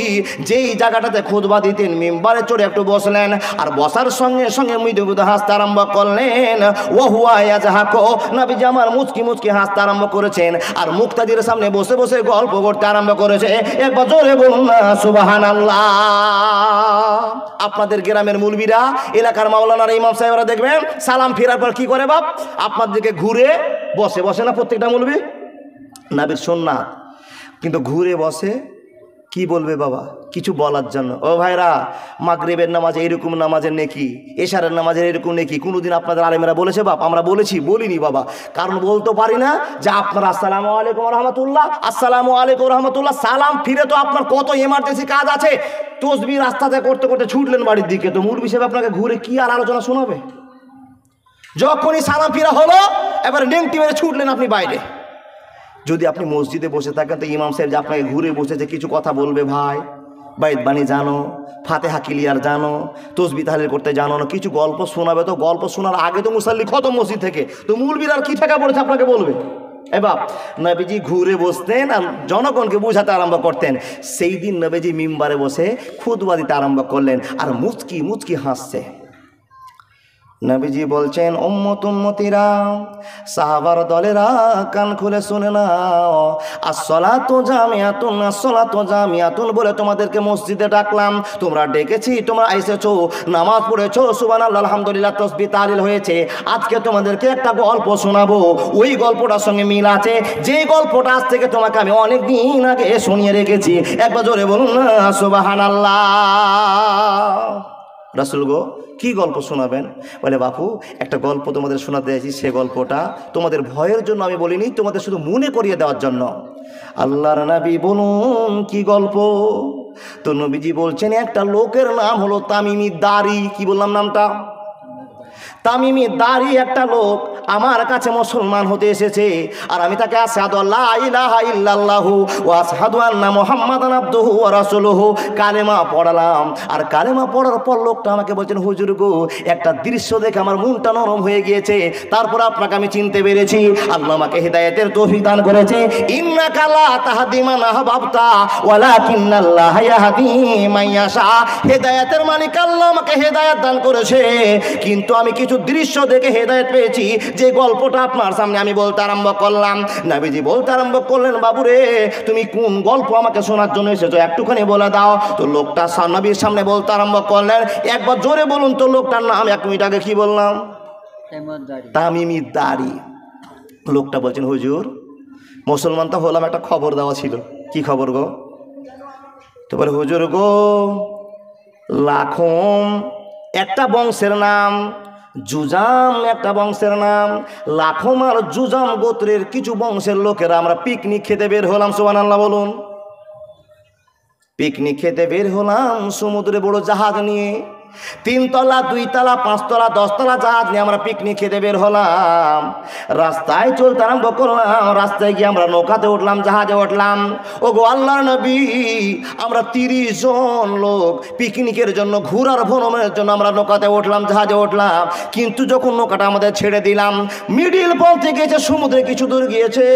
যেই জায়গাটাতে খুতবা দিতেন মিম্বারে চড়ে একটু বসলেন, আর বসার সঙ্গে সঙ্গে মৃদু মৃদু হাসতে আরম্ভ করলেন। ওয়া হুয়া ইয়াজহাকু, নবীজি আমার মুচকি মুচকি হাসতে আরম্ভ করেছেন, আর মুক্তাদির সামনে বসে বসে গল্প করতে আরম্ভ করেছে। একবার জোরে বলুন না সুবহানাল্লাহ। আপনাদের গ্রামের মুলবিরা, এলাকার মাওলানারা, ইমাম সাহেবরা দেখবেন সালাম ফেরার পর কি করে বাপ, আপনাদেরকে ঘুরে বসে না প্রত্যেকটা মুলবি, নবীর সুন্নাত, কিন্তু ঘুরে বসে কি বলবে বাবা, কিছু বলার জন্য। ও ভাইরা, মাগরিবের নামাজে এরকম নামাজের নেকি, এশারের নামাজের এরকম নেকি কোনোদিন আপনাদের আলেমেরা বলেছে বাপ? আমরা বলেছি? বলিনি বাবা, কারণ বলতে পারি না যে আপনার আসসালামু আলাইকুম রহমতুল্লাহ, আসসালামু আলাইকুম রহমতুল্লাহ, সালাম ফিরে তো আপনার কত এমার্জেন্সি কাজ আছে, তসবিহ রাস্তাতে করতে করতে ছুটলেন বাড়ির দিকে, তো মুলবি সাহেব আপনাকে ঘুরে কি আর আলোচনা শোনাবে? যখনই সালাম ফিরা হলো এবার নেংটি মেরে ছুটলেন আপনি বাইরে। যদি আপনি মসজিদে বসে থাকেন তো ইমাম সাহেব যে আপনাকে ঘুরে বসেছে কিছু কথা বলবে, ভাই বাইত বাণী জানো, ফাতেহা ক্লিয়ার জানো, তসবিহ তাহলিল করতে জানো না, কিছু গল্প শোনাবে, তো গল্প শোনার আগে তো মুসাল্লি খতম মসজিদ থেকে, তো মুলবির আর কি ঠেকা পড়েছে আপনাকে বলবে? এবার নবীজি ঘুরে বসতেন আর জনগণকে বোঝাতে আরম্ভ করতেন। সেই দিন নবীজি মিম্বারে বসে খুতবা দিতে আরম্ভ করলেন, আর মুচকি মুচকি হাসছে। নবীজি বলছেন, উম্মতিরা, সাহাবার দলেরা কান খুলে শুনে নাও, আসসালাতু জামিআতুন, আসসালাতু জামিআতুন বলে তোমাদেরকে মসজিদে ডাকলাম, তোমরা ডেকেছি, তোমরা এসেছো, নামাজ পড়েছো, সুবহানাল্লাহ আলহামদুলিল্লাহ তাসবিহ তাহলিল হয়েছে। আজকে তোমাদেরকে একটা গল্প শোনাবো, ওই গল্পটার সঙ্গে মিল আছে, যে গল্পটা আজ থেকে তোমাকে আমি অনেক দিন আগে শুনিয়ে রেখেছি। একবার জোরে বলুন না সুবহানাল্লাহ। রাসূল গো, কি গল্প শোনাবেন? বলে বাপু, একটা গল্প তোমাদের শোনাতে চাইছি, সে গল্পটা তোমাদের ভয়ের জন্য আমি বলিনি, তোমাদের শুধু মনে করিয়ে দেওয়ার জন্য। আল্লাহর নবী বলুন কি গল্প? তো নবীজি বলছেন একটা লোকের নাম হলো তামিমি দাড়ি। কি বললাম নামটা? তামিমি দাড়ি একটা লোক আমার কাছে মুসলমান হতে এসেছে, আর আমি তাকে আশহাদু আল্লা ইলাহা ইল্লাল্লাহু ওয়া আশহাদু আন্না মুহাম্মাদান আবদুহু ওয়া রাসূলুহু কালেমা পড়ালাম। আর কালেমা পড়ার পর লোকটা আমাকে বলছেন, হুজুর গো, একটা দৃশ্য দেখে আমার মনটা নরম হয়ে গিয়েছে, তারপর আপনাকে আমি চিনতে পেরেছি। আল্লাহ আমাকে হেদায়েতের তৌফিক দান করেছে। ইন্নাকা লা তাহদি মান আহবাবতা ওয়ালাকিন্নাল্লাহা ইয়াহদি মান ইয়াশা। হেদায়েতের মালিক আল্লাহ আমাকে হেদায়েত দান করেছে, কিন্তু আমি কিছু দৃশ্য দেখে হেদায়েত পেয়েছি। যে গল্পটা আপনার সামনে আমি বলতে আরম্ভ করলাম, নবীজি বলতে আরম্ভ করলেন, বাবুরে তুমি কোন গল্প আমাকে শোনার জন্য এসেছো একটুখানি বলে দাও। তো লোকটা নবীর সামনে বলতে আরম্ভ করলেন, একবার জোরে বলুন তো লোকটার নাম। 1 মিনিট আগে কি বললাম? তামিমি দাড়ি। লোকটা বলছেন, হুজুর মুসলমান তো হলাম, একটা খবর দেওয়া ছিল। কি খবর গো? তো বলে, হুজুর গো, লাখম একটা বংশের নাম, জুজাম একটা বংশের নাম। লাখম আর জুজাম গোত্রের কিছু বংশের লোকেরা আমরা পিকনিক খেতে বের হলাম। সুবহানাল্লাহ বলুন। পিকনিক খেতে বের হলাম সমুদ্রে বড় জাহাজ নিয়ে, 3 তলা 2 তলা 5 তলা 10 তলা জাহাজ নিয়ে আমরা পিকনিক খেতে বের হলাম। রাস্তায় চলতে আরম্ভ করলাম, রাস্তায় গিয়ে আমরা নৌকাতে উঠলাম, জাহাজে উঠলাম। ও গো আল্লাহর নবী, আমরা 30 জন লোক পিকনিকের জন্য, ঘোরার ভ্রমণের জন্য আমরা নৌকাতে উঠলাম, জাহাজে উঠলাম। কিন্তু যখন নৌকাটা আমাদের ছেড়ে দিলাম, মিডিল পথে গিয়েছে, সমুদ্রে কিছু দূর গিয়েছে,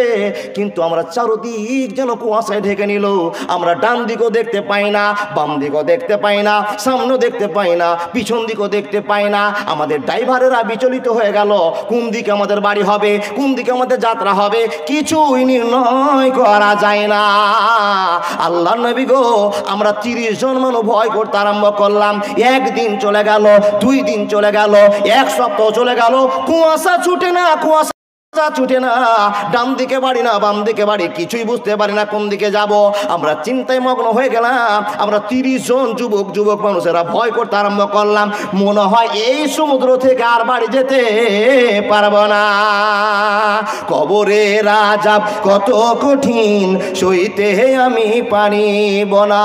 কিন্তু আমরা চারদিক যেন কুয়াশায় ঢেকে নিল। আমরা ডান দিকও দেখতে পাই না, বাম দিকও দেখতে পাই না, সামনেও দেখতে পাই না, পিছন দিকও দেখতে পাই না। আমাদের ড্রাইভারেরা বিচলিত হয়ে গেল, কোন দিকে আমাদের বাড়ি হবে, কোন দিকে আমাদের যাত্রা হবে, কিছুই নির্ণয় করা যায় না। আল্লাহর নবী গো, আমরা 30 জন মানুষ ভয় করতে আরম্ভ করলাম। 1 দিন চলে গেল, 2 দিন চলে গেল, 1 সপ্তাহ চলে গেল, কুয়াশা ছুটে না, কুয়াশা ছুটে না, ডান দিকে বাড়ি না বাম দিকে বাড়ি, কিছুই বুঝতে পারি না কোন দিকে যাব। আমরা চিন্তায় মগ্ন হয়ে গেলাম। আমরা 30 জন যুবক মানুষেরা ভয় করতে আরম্ভ করলাম, মনে হয় এই সমুদ্র থেকে আর বাড়ি যেতে পারবো না। কবরের আযাব কত কঠিন সইতে আমি পারিব না,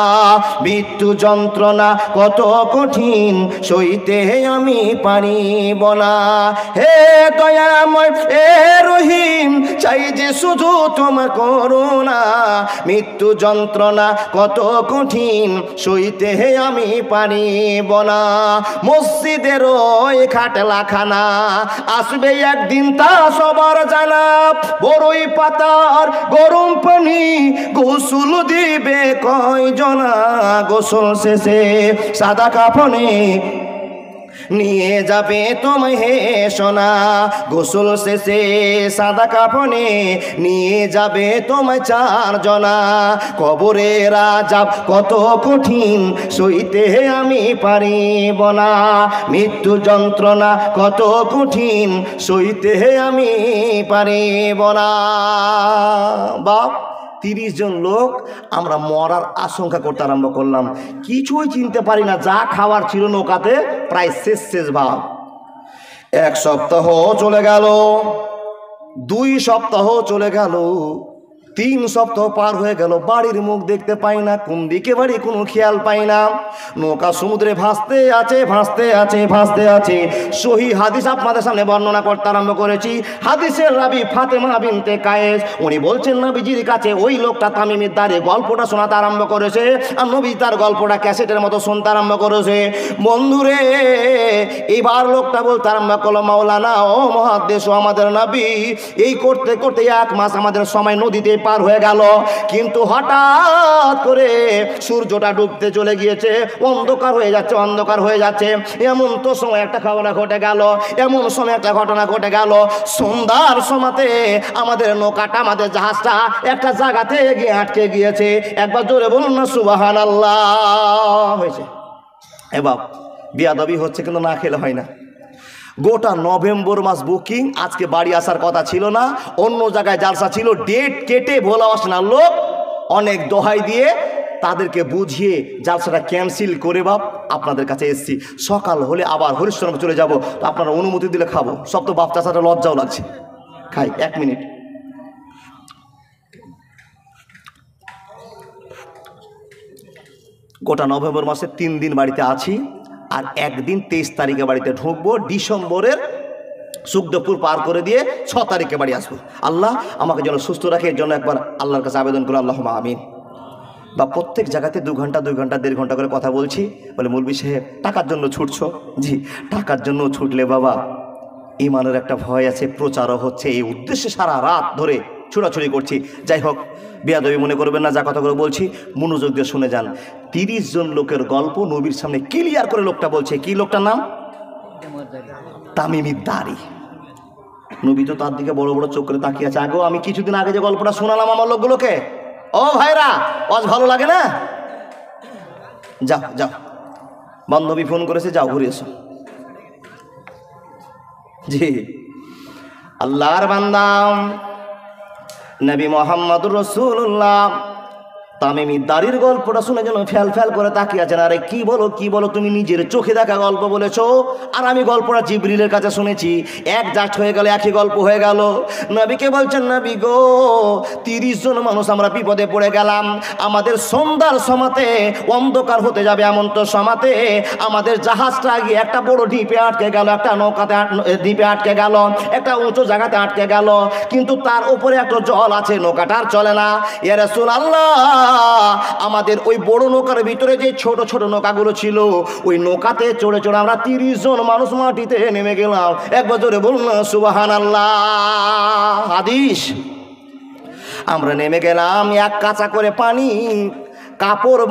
মৃত্যু যন্ত্রণা কত কঠিন সইতে আমি পারিব না। হে দয়াময়, হে রহিম, চাই যে শুধু তোমার করুণা, মৃত্যু যন্ত্রণা কত কঠিন সইতে আমি পারিব না। মসজিদের ওই খাটলাখানা আসবে একদিন, তা সবার জানা। বড়ই পাতার গরম পানি গোসল দিবে কয়জনা, গোসল শেষে সাদা কাফনে নিয়ে যাবে তোমায় হে সোনা, গোসল শেষে সাদা কাফনে নিয়ে যাবে তোমায় 4 জনা। কবরের আযাব কত কঠিন সইতে আমি পারিব না, মৃত্যু যন্ত্রণা কত কঠিন সইতে আমি পারিব না। বাপ, 30 জন লোক আমরা মরার আশঙ্কা করতে আরম্ভ করলাম। কিছুই চিনতে পারি না, যা খাওয়ার ছিল নৌকাতে প্রায় শেষ ভাব। 1 সপ্তাহ চলে গেল, 2 সপ্তাহ চলে গেল, 3 সপ্তাহ পার হয়ে গেল, বাড়ির মুখ দেখতে পাই না, কোন দিকে বাড়ি কোনো খেয়াল পাই না। নৌকা সমুদ্রে ভাসতে আছে, ভাসতে আছে, ভাসতে আছে। সহি হাদিস আপনাদের সামনে বর্ণনা করতে আরম্ভ করেছি। হাদিসের রাবি ফাতেমা বিনতে কায়েস, উনি বলছেন নবীজির কাছে ওই লোকটা তামিমের দ্বারে গল্পটা শোনাতে আরম্ভ করেছে, আর নবী তার গল্পটা ক্যাসেটের মতো শুনতে আরম্ভ করেছে। বন্ধুরে, এবার লোকটা বলতে আরম্ভ করলো, মাওলানা ও মুহাদ্দিস ও আমাদের নবী, এই করতে করতে 1 মাস আমাদের সময় নদীতে পার হয়ে গেল, কিন্তু হঠাৎ করে সূর্যটা ডুবতে চলে গিয়েছে, অন্ধকার হয়ে যাচ্ছে, অন্ধকার হয়ে যাচ্ছে। এমন তো সময় একটা ঘটনা ঘটে গেল, এমন সময় একটা ঘটনা ঘটে গেল, সন্ধ্যার সময়তে আমাদের নৌকাটা, আমাদের জাহাজটা একটা জায়গাতে গিয়ে আটকে গিয়েছে। একবার জোরে বলুন না সুবহানাল্লাহ। হয়েছে এবার বিয়াদবি হচ্ছে, কিন্তু না খেলে হয় না। গোটা নভেম্বর মাস বুকিং, আজকে বাড়ি আসার কথা ছিল না, অন্য জায়গায় জালসা ছিল, ডেট কেটে ভোলা আসনার লোক অনেক দোহাই দিয়ে তাদেরকে বুঝিয়ে জালসাটা ক্যান্সেল করে বাপ আপনাদের কাছে এসছি। সকাল হলে আবার হরিশ্চন্দ্র চলে যাব, তো আপনারা অনুমতি দিলে খাবো। সব তো বাপ চাষাটা লজ্জাও লাগছে, খাই 1 মিনিট। গোটা নভেম্বর মাসে 3 দিন বাড়িতে আছি, আর একদিন 23 তারিখে বাড়িতে ঢুকবো, ডিসেম্বরের সুখদপুর পার করে দিয়ে 6 তারিখে বাড়ি আসবো। আল্লাহ আমাকে যেন সুস্থ রাখে, এর জন্য একবার আল্লাহর কাছে আবেদন করো, আল্লাহুম্মা আমিন। বা প্রত্যেক জায়গাতে 2 ঘন্টা 1.5 ঘন্টা করে কথা বলছি, বলে মৌলভী সাহেব টাকার জন্য ছুটছো। জি, টাকার জন্য ছুটলে বাবা ইমানের একটা ভয় আছে, প্রচারও হচ্ছে, এই উদ্দেশ্যে সারা রাত ধরে ছোড়াছুড়ি করছি। যাই হোক, বেয়াদবি মনে করবেন না, যা কথাগুলো বলছি মনোযোগ দিয়ে শুনে যান। 30 জন লোকের গল্প নবীর সামনে ক্লিয়ার করে লোকটা বলছে। কি লোকটার নাম? তামিমি দাড়ি। নবী তো তার দিকে বড় বড় চোখ করে তাকিয়ে আছে। আগেও আমি কিছুদিন আগে যে গল্পটা শোনালাম আমার লোকগুলোকে, ও ভাইরা আজ ভালো লাগে না? যাও যাও, বান্ধবী ফোন করেছে, যাও ঘুরে এসো। জি, আল্লাহর বান্দা নবী মুহাম্মদুর রাসূলুল্লাহ তামিমি দাড়ির গল্পটা শুনে যেন ফ্যাল ফ্যাল করে তাকিয়ে আছেন। আরে কি বলো কি বলো, তুমি নিজের চোখে দেখা গল্প বলেছো, আর আমি গল্পটা জিবরিলের কাছে শুনেছি, এক জাস্ট হয়ে গেল, একই গল্প হয়ে গেল। নবীকে বলছেন, নবী গো 30 জন মানুষ আমরা বিপদে পড়ে গেলাম, আমাদের সন্ধ্যার সমাতে অন্ধকার হতে যাবে এমন তো সমাতে আমাদের জাহাজটা গিয়ে একটা বড় দ্বীপে আটকে গেল, একটা নৌকাতে দ্বীপে আটকে গেল, একটা উঁচু জায়গাতে আটকে গেল, কিন্তু তার উপরে একটা জল আছে, নৌকাটা আর চলে না। ইয়া রাসূলুল্লাহ, আমাদের ওই বড় নৌকার ভিতরে যে ছোট ছোট নৌকাগুলো ছিল, ওই নৌকাতে চড়ে চড়ে আমরা 30 জন মানুষ মাটিতে নেমে গেলাম। একবার জোরে বলুন না সুবহানাল্লাহ। হাদিস, আমরা নেমে গেলাম, এক কাঁচা করে পানি, কাপড়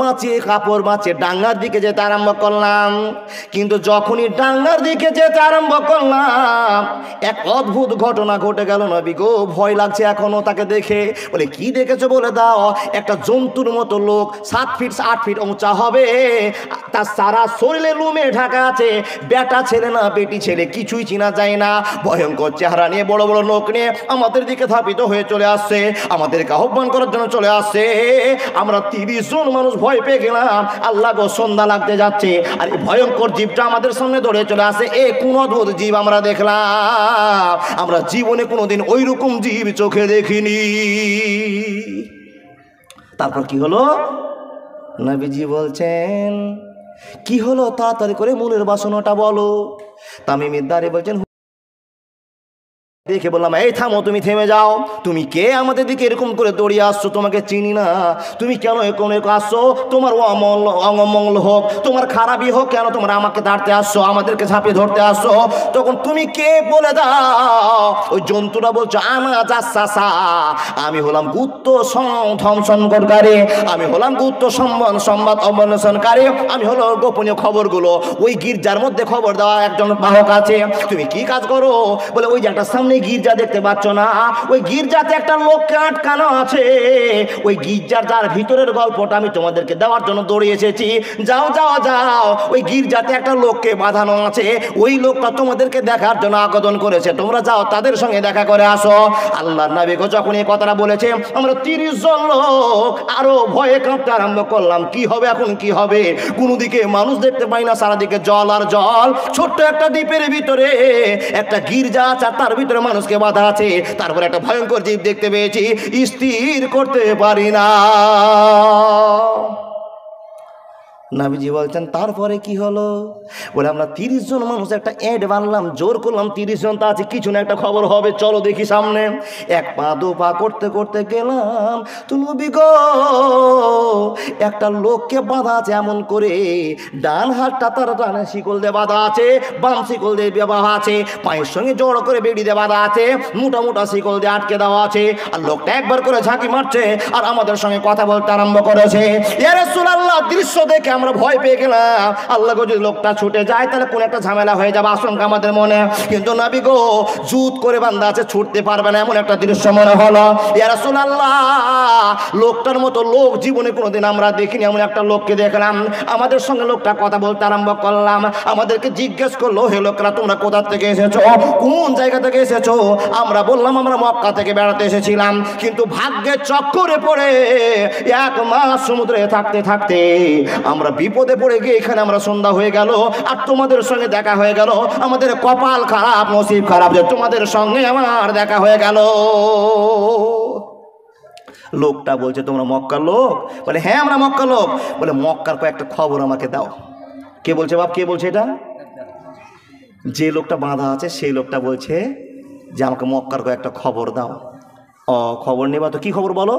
বাঁচিয়ে ডাঙ্গার দিকে যেতে আরম্ভ করলাম। কিন্তু যখনই ডাঙ্গার দিকে যেতে আরম্ভ করলাম, এক অদ্ভুত ঘটনা ঘটে গেল। নবী গো ভয় লাগছে এখনো তাকে দেখে। বলে কি দেখেছো বলে দাও। একটা জন্তুর মতো লোক, 7 ফিট 8 ফিট উঁচা হবে, তার সারা শরীরে লুমে ঢাকা আছে, বেটা ছেলে না বেটি ছেলে কিছুই চিনা যায় না, ভয়ঙ্কর চেহারা নিয়ে বড় বড় লোক নিয়ে আমাদের দিকে ধাবিত হয়ে চলে আসছে, আমাদেরকে আহ্বান করার জন্য চলে আসছে। আমরা 30 জন মানুষ ভয় পেয়ে গেলাম। আল্লাহ গো সন্ধ্যা লাগতে যাচ্ছে, আর এই ভয়ঙ্কর জীবটা আমাদের সামনে দৌড়ে চলে আসে। এ কোন অদ্ভুত জীব আমরা দেখলাম, আমরা জীবনে কোনোদিন ওই রকম জীব চোখে দেখিনি। তারপর কি হলো? নবীজি বলছেন, কি হলো তাড়াতাড়ি করে মনের বাসনাটা বলো। তামিমি দাঁড়ি বলছেন, দেখে বললাম, এই থামো, তুমি থেমে যাও, তুমি কে আমাদের দিকে এরকম করে দৌড়িয়ে আসছো, তোমাকে চিনি না, তুমি কেন এরকম আসছো, তোমার অঙ্গমঙ্গল হোক, তোমার খারাপই হোক, কেন তোমরা আমাকে দাঁড়তে আসছো, আমাদেরকে ঝাঁপিয়ে ধরতে আসছো, তখন তুমি কে বলে দাও। ওই জন্তুটা বলছো, আনা জাসাসা, আমি হলাম গুপ্ত ধ্বংসনকারী, আমি হলাম গুপ্ত সংবাদ অন্বেষণকারী, আমি হলো গোপনীয় খবরগুলো ওই গির্জার মধ্যে খবর দেওয়া একজন বাহক আছে। তুমি কি কাজ করো? বলে ওই যে একটা সামনে গির্জা দেখতে পাচ্ছ না, ওই গির্জাতে একটা লোককে আটকানো আছে, ওই গির্জার যার ভিতরের গল্পটা আমি তোমাদেরকে দেওয়ার জন্য দৌড়ে এসেছি। যাও যাও যাও, ওই গির্জাতে একটা লোককে বাঁধানো আছে, ওই লোকটা তোমাদেরকে দেখার জন্য আবেদন করেছে, তোমরা যাও তাদের সঙ্গে দেখা করে আসো। আল্লাহর নবী যখন এই কথাটা বলেছে, আমরা 30 জন লোক আরো ভয়ে কাঁপতে আরম্ভ করলাম। কি হবে এখন, কি হবে? কোনো দিকে মানুষ দেখতে পাই না, সারাদিকে জল আর জল। ছোট্ট একটা দ্বীপের ভিতরে একটা গির্জা আছে, তার ভিতরে মানুষকে বাধা আছে। তারপরে একটা ভয়ঙ্কর জীব দেখতে পেয়েছি, স্থির করতে পারি না। নবীজি বলছেন, তারপরে কি হলো? বলে আমরা 30 জন মানুষ একটা অ্যাড বানলাম, জোর করলাম 30 জন তা আছে, কিছু না একটা খবর হবে, চলো দেখি সামনে। এক পা দু পা করতে করতে গেলাম, তো নবী গো একটা লোককে বাঁধা আছে এমন করে, ডান হাতটা তার ডানে শিকল দিয়ে বাঁধা আছে, বাম শিকল দিয়ে বাঁধা আছে, পায়ের সঙ্গে জড়ো করে বেড়ি দিয়ে বাঁধা আছে, মোটা মোটা শিকল দিয়ে আটকে দেওয়া আছে। আর লোকটা একবার করে ঝাঁকি মারছে আর আমাদের সঙ্গে কথা বলতে আরম্ভ করেছে। ইয়া রাসূলুল্লাহ, দৃশ্য দেখে আমরা ভয় পেয়ে গেলাম। আল্লাহ গো, যদি লোকটা ছুটে যায় তাহলে কোন একটা ঝামেলা হয়ে যাবে, আশঙ্কা আমাদের মনে। কিন্তু নবী গো জুত করে বান্ধা আছে, ছুটতে পারবে না, এমন একটা দৃশ্য মনে হলো। ইয়া রাসূলুল্লাহ, লোকটার মতো লোক জীবনে কোনোদিন আমরা দেখিনি, এমন একটা লোককে দেখলাম। আমাদের সঙ্গে লোকটা কথা বলতে আরম্ভ করলাম, আমাদেরকে জিজ্ঞেস করলো, হে লোকরা তোমরা কোথা থেকে এসেছো, কোন জায়গা থেকে এসেছো? আমরা বললাম আমরা মক্কা থেকে বেড়াতে এসেছিলাম, কিন্তু ভাগ্যের চক্করে পড়ে 1 মাস সমুদ্রে থাকতে থাকতে আমরা বিপদে পড়ে গিয়ে এখানে আমরা সন্ধ্যা হয়ে গেল, আর তোমাদের সঙ্গে দেখা হয়ে গেল। আমাদের কপাল খারাপ, নসিব খারাপ যে তোমাদের সঙ্গে আমার দেখা হয়ে গেল। লোকটা বলছে তোমরা মক্কার লোক? বলে হ্যাঁ আমরা মক্কার লোক। বলে মক্কার কয়েকটা খবর আমাকে দাও। কে বলছে বাপ, কে বলছে এটা? যে লোকটা বাঁধা আছে সেই লোকটা বলছে যে আমাকে মক্কার কয়েকটা খবর দাও। ও খবর নেবা তো, কি খবর বলো?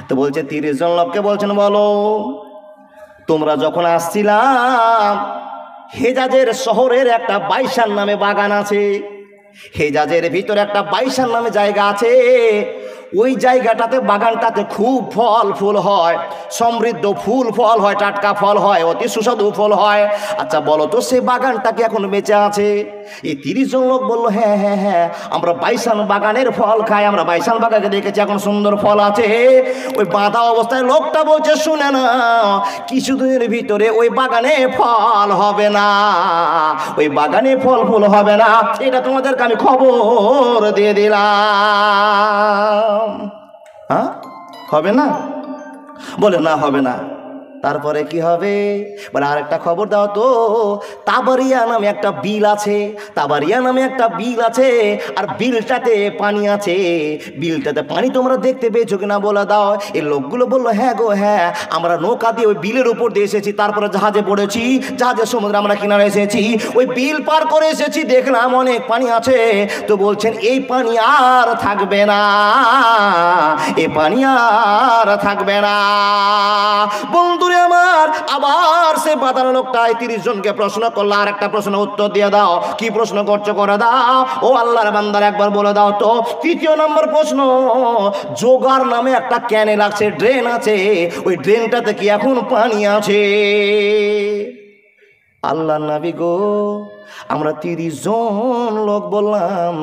তো বলছে 30 জন লোককে বলছেন বলো, তোমরা যখন আসছিলাম হেজাজের শহরের একটা বাইশান নামে বাগান আছে, হেজাজের ভিতরে একটা বাইশান নামে জায়গা আছে, ওই জায়গাটাতে বাগানটাতে খুব ফল ফুল হয়, সমৃদ্ধ ফুল ফল হয়, টাটকা ফল হয়, অতি সুস্বাদু ফল হয়। আচ্ছা বলো তো সেই বাগানটা কি এখন বেঁচে আছে? এই 30 জন লোক বললো হ্যাঁ হ্যাঁ হ্যাঁ, আমরা বাইশান বাগানের ফল খাই, আমরা বাইশান বাগানে দেখেছি এখন সুন্দর ফল আছে। ওই বাঁধা অবস্থায় লোকটা বলছে শুনে না, কিছুদিনের ভিতরে ওই বাগানে ফল হবে না, ওই বাগানে ফল ফুল হবে না, এটা তোমাদেরকে আমি খবর দিয়ে দিলাম। হ্যাঁ হবে না? বলে না হবে না। তারপরে কি হবে? বলে আরেকটা খবর দাও তো, তাবারিয়া নামে একটা বিল আছে, তাবারিয়া নামে একটা বিল আছে, আর বিলটাতে পানি আছে, বিলটাতে পানি তোমরা দেখতে পেয়েছো কিনা বলে দাও। এই লোকগুলো বললো হ্যাঁ গো হ্যাঁ, আমরা নৌকা দিয়ে ওই বিলের উপর দিয়ে এসেছি, তারপরে জাহাজে পড়েছি, জাহাজের সমুদ্রে আমরা কিনারে এসেছি, ওই বিল পার করে এসেছি, দেখলাম অনেক পানি আছে। তো বলছেন এই পানি আর থাকবে না, এই পানি আর থাকবে না। বন্ধুরে আমার, আবার সে বাঁধানো লোকটা 30 জনকে প্রশ্ন করলো, আর একটা প্রশ্ন উত্তর দিয়ে দাও। কি প্রশ্ন করছো করে দাও। ও আল্লাহর বান্দার একবার বলে দাও তো। 3 নম্বর প্রশ্ন, জোগার নামে একটা ক্যানেল আছে, ড্রেন আছে, ওই ড্রেনটাতে কি এখন পানি আছে? আল্লাহ নবী গো, আমরা 30 জন লোক বললাম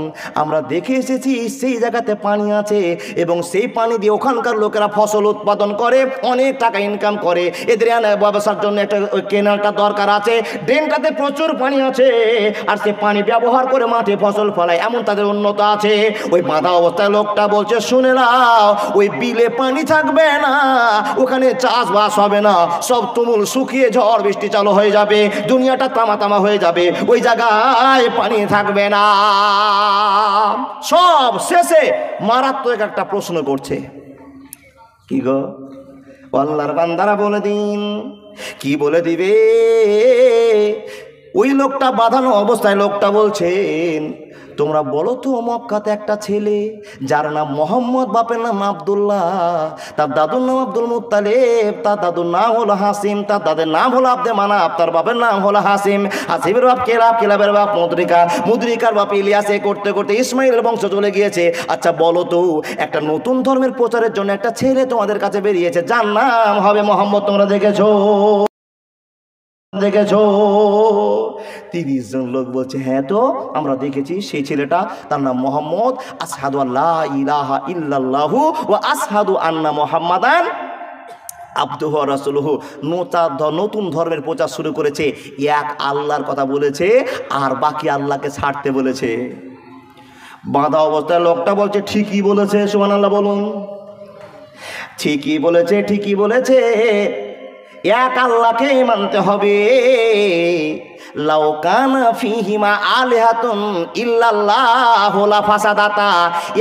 আমরা দেখে এসেছি সেই জায়গাতে পানি আছে, এবং সেই পানি দিয়ে ওখানকার লোকেরা ফসল উৎপাদন করে, অনেক টাকা ইনকাম করে, এদের ব্যবসার জন্য একটা ওই কেনালটা দরকার আছে, ড্রেনটাতে প্রচুর পানি আছে, আর সে পানি ব্যবহার করে মাঠে ফসল ফলায়, এমন তাদের উন্নত আছে। ওই বাঁধা অবস্থায় লোকটা বলছে শুনে নাও, ওই বিলে পানি থাকবে না, ওখানে চাষবাস হবে না, সব তুমুল শুকিয়ে ঝড় বৃষ্টি চালু হয়ে যাবে, দুনিয়াটা তামা তামা হয়ে যাবে, ওই জায়গায় পানি থাকবে না। সব শেষে মারাত্মক একটা প্রশ্ন করছে, কি গো আল্লাহর বান্দারা বলে দিন। কি বলে দিবে? ওই লোকটা বাঁধানো অবস্থায় লোকটা বলছেন তোমরা বলো তো, মক্কাতে একটা ছেলে যার নাম মোহাম্মদ, বাপের নাম আব্দুল্লাহ, তার দাদুর নাম আব্দুল মুত্তালিব, তার দাদুর নাম হলো হাসিম, তার দাদের নাম হলো আব্দে মানাফ, তার বাপের নাম হলো হাসিম, হাসিমের বাপ কেলাব, কেলাবের বাপ মুদ্রিকা, মুদ্রিকার বাপ ইলিয়াসে, করতে করতে ইসমাইলের বংশ চলে গিয়েছে। আচ্ছা বলো তো, একটা নতুন ধর্মের প্রচারের জন্য একটা ছেলে তোমাদের কাছে বেরিয়েছে, যার নাম হবে মোহাম্মদ, তোমরা দেখেছো? 30 জন লোক বলছে হ্যাঁ তো আমরা দেখেছি, সেই ছেলেটা তার নাম মোহাম্মদ, আশহাদু আল্লা ইলাহা ইল্লাল্লাহু ওয়া আশহাদু আন্না মুহাম্মাদান আবদুহু ওয়া রাসূলুহু। নতুন ধর্মের প্রচার শুরু করেছে, এক আল্লাহর কথা বলেছে, আর বাকি আল্লাহকে ছাড়তে বলেছে। বাঁধা অবস্থায় লোকটা বলছে ঠিকই বলেছে, সুবহানাল্লাহ বলুন। ঠিকই বলেছে, ঠিকই বলেছে, এক আল্লাহকে মানতে হবে। লাউ কানা ফীহিমা আলিহাতুন ইল্লাল্লাহু লাফাসাদাতা,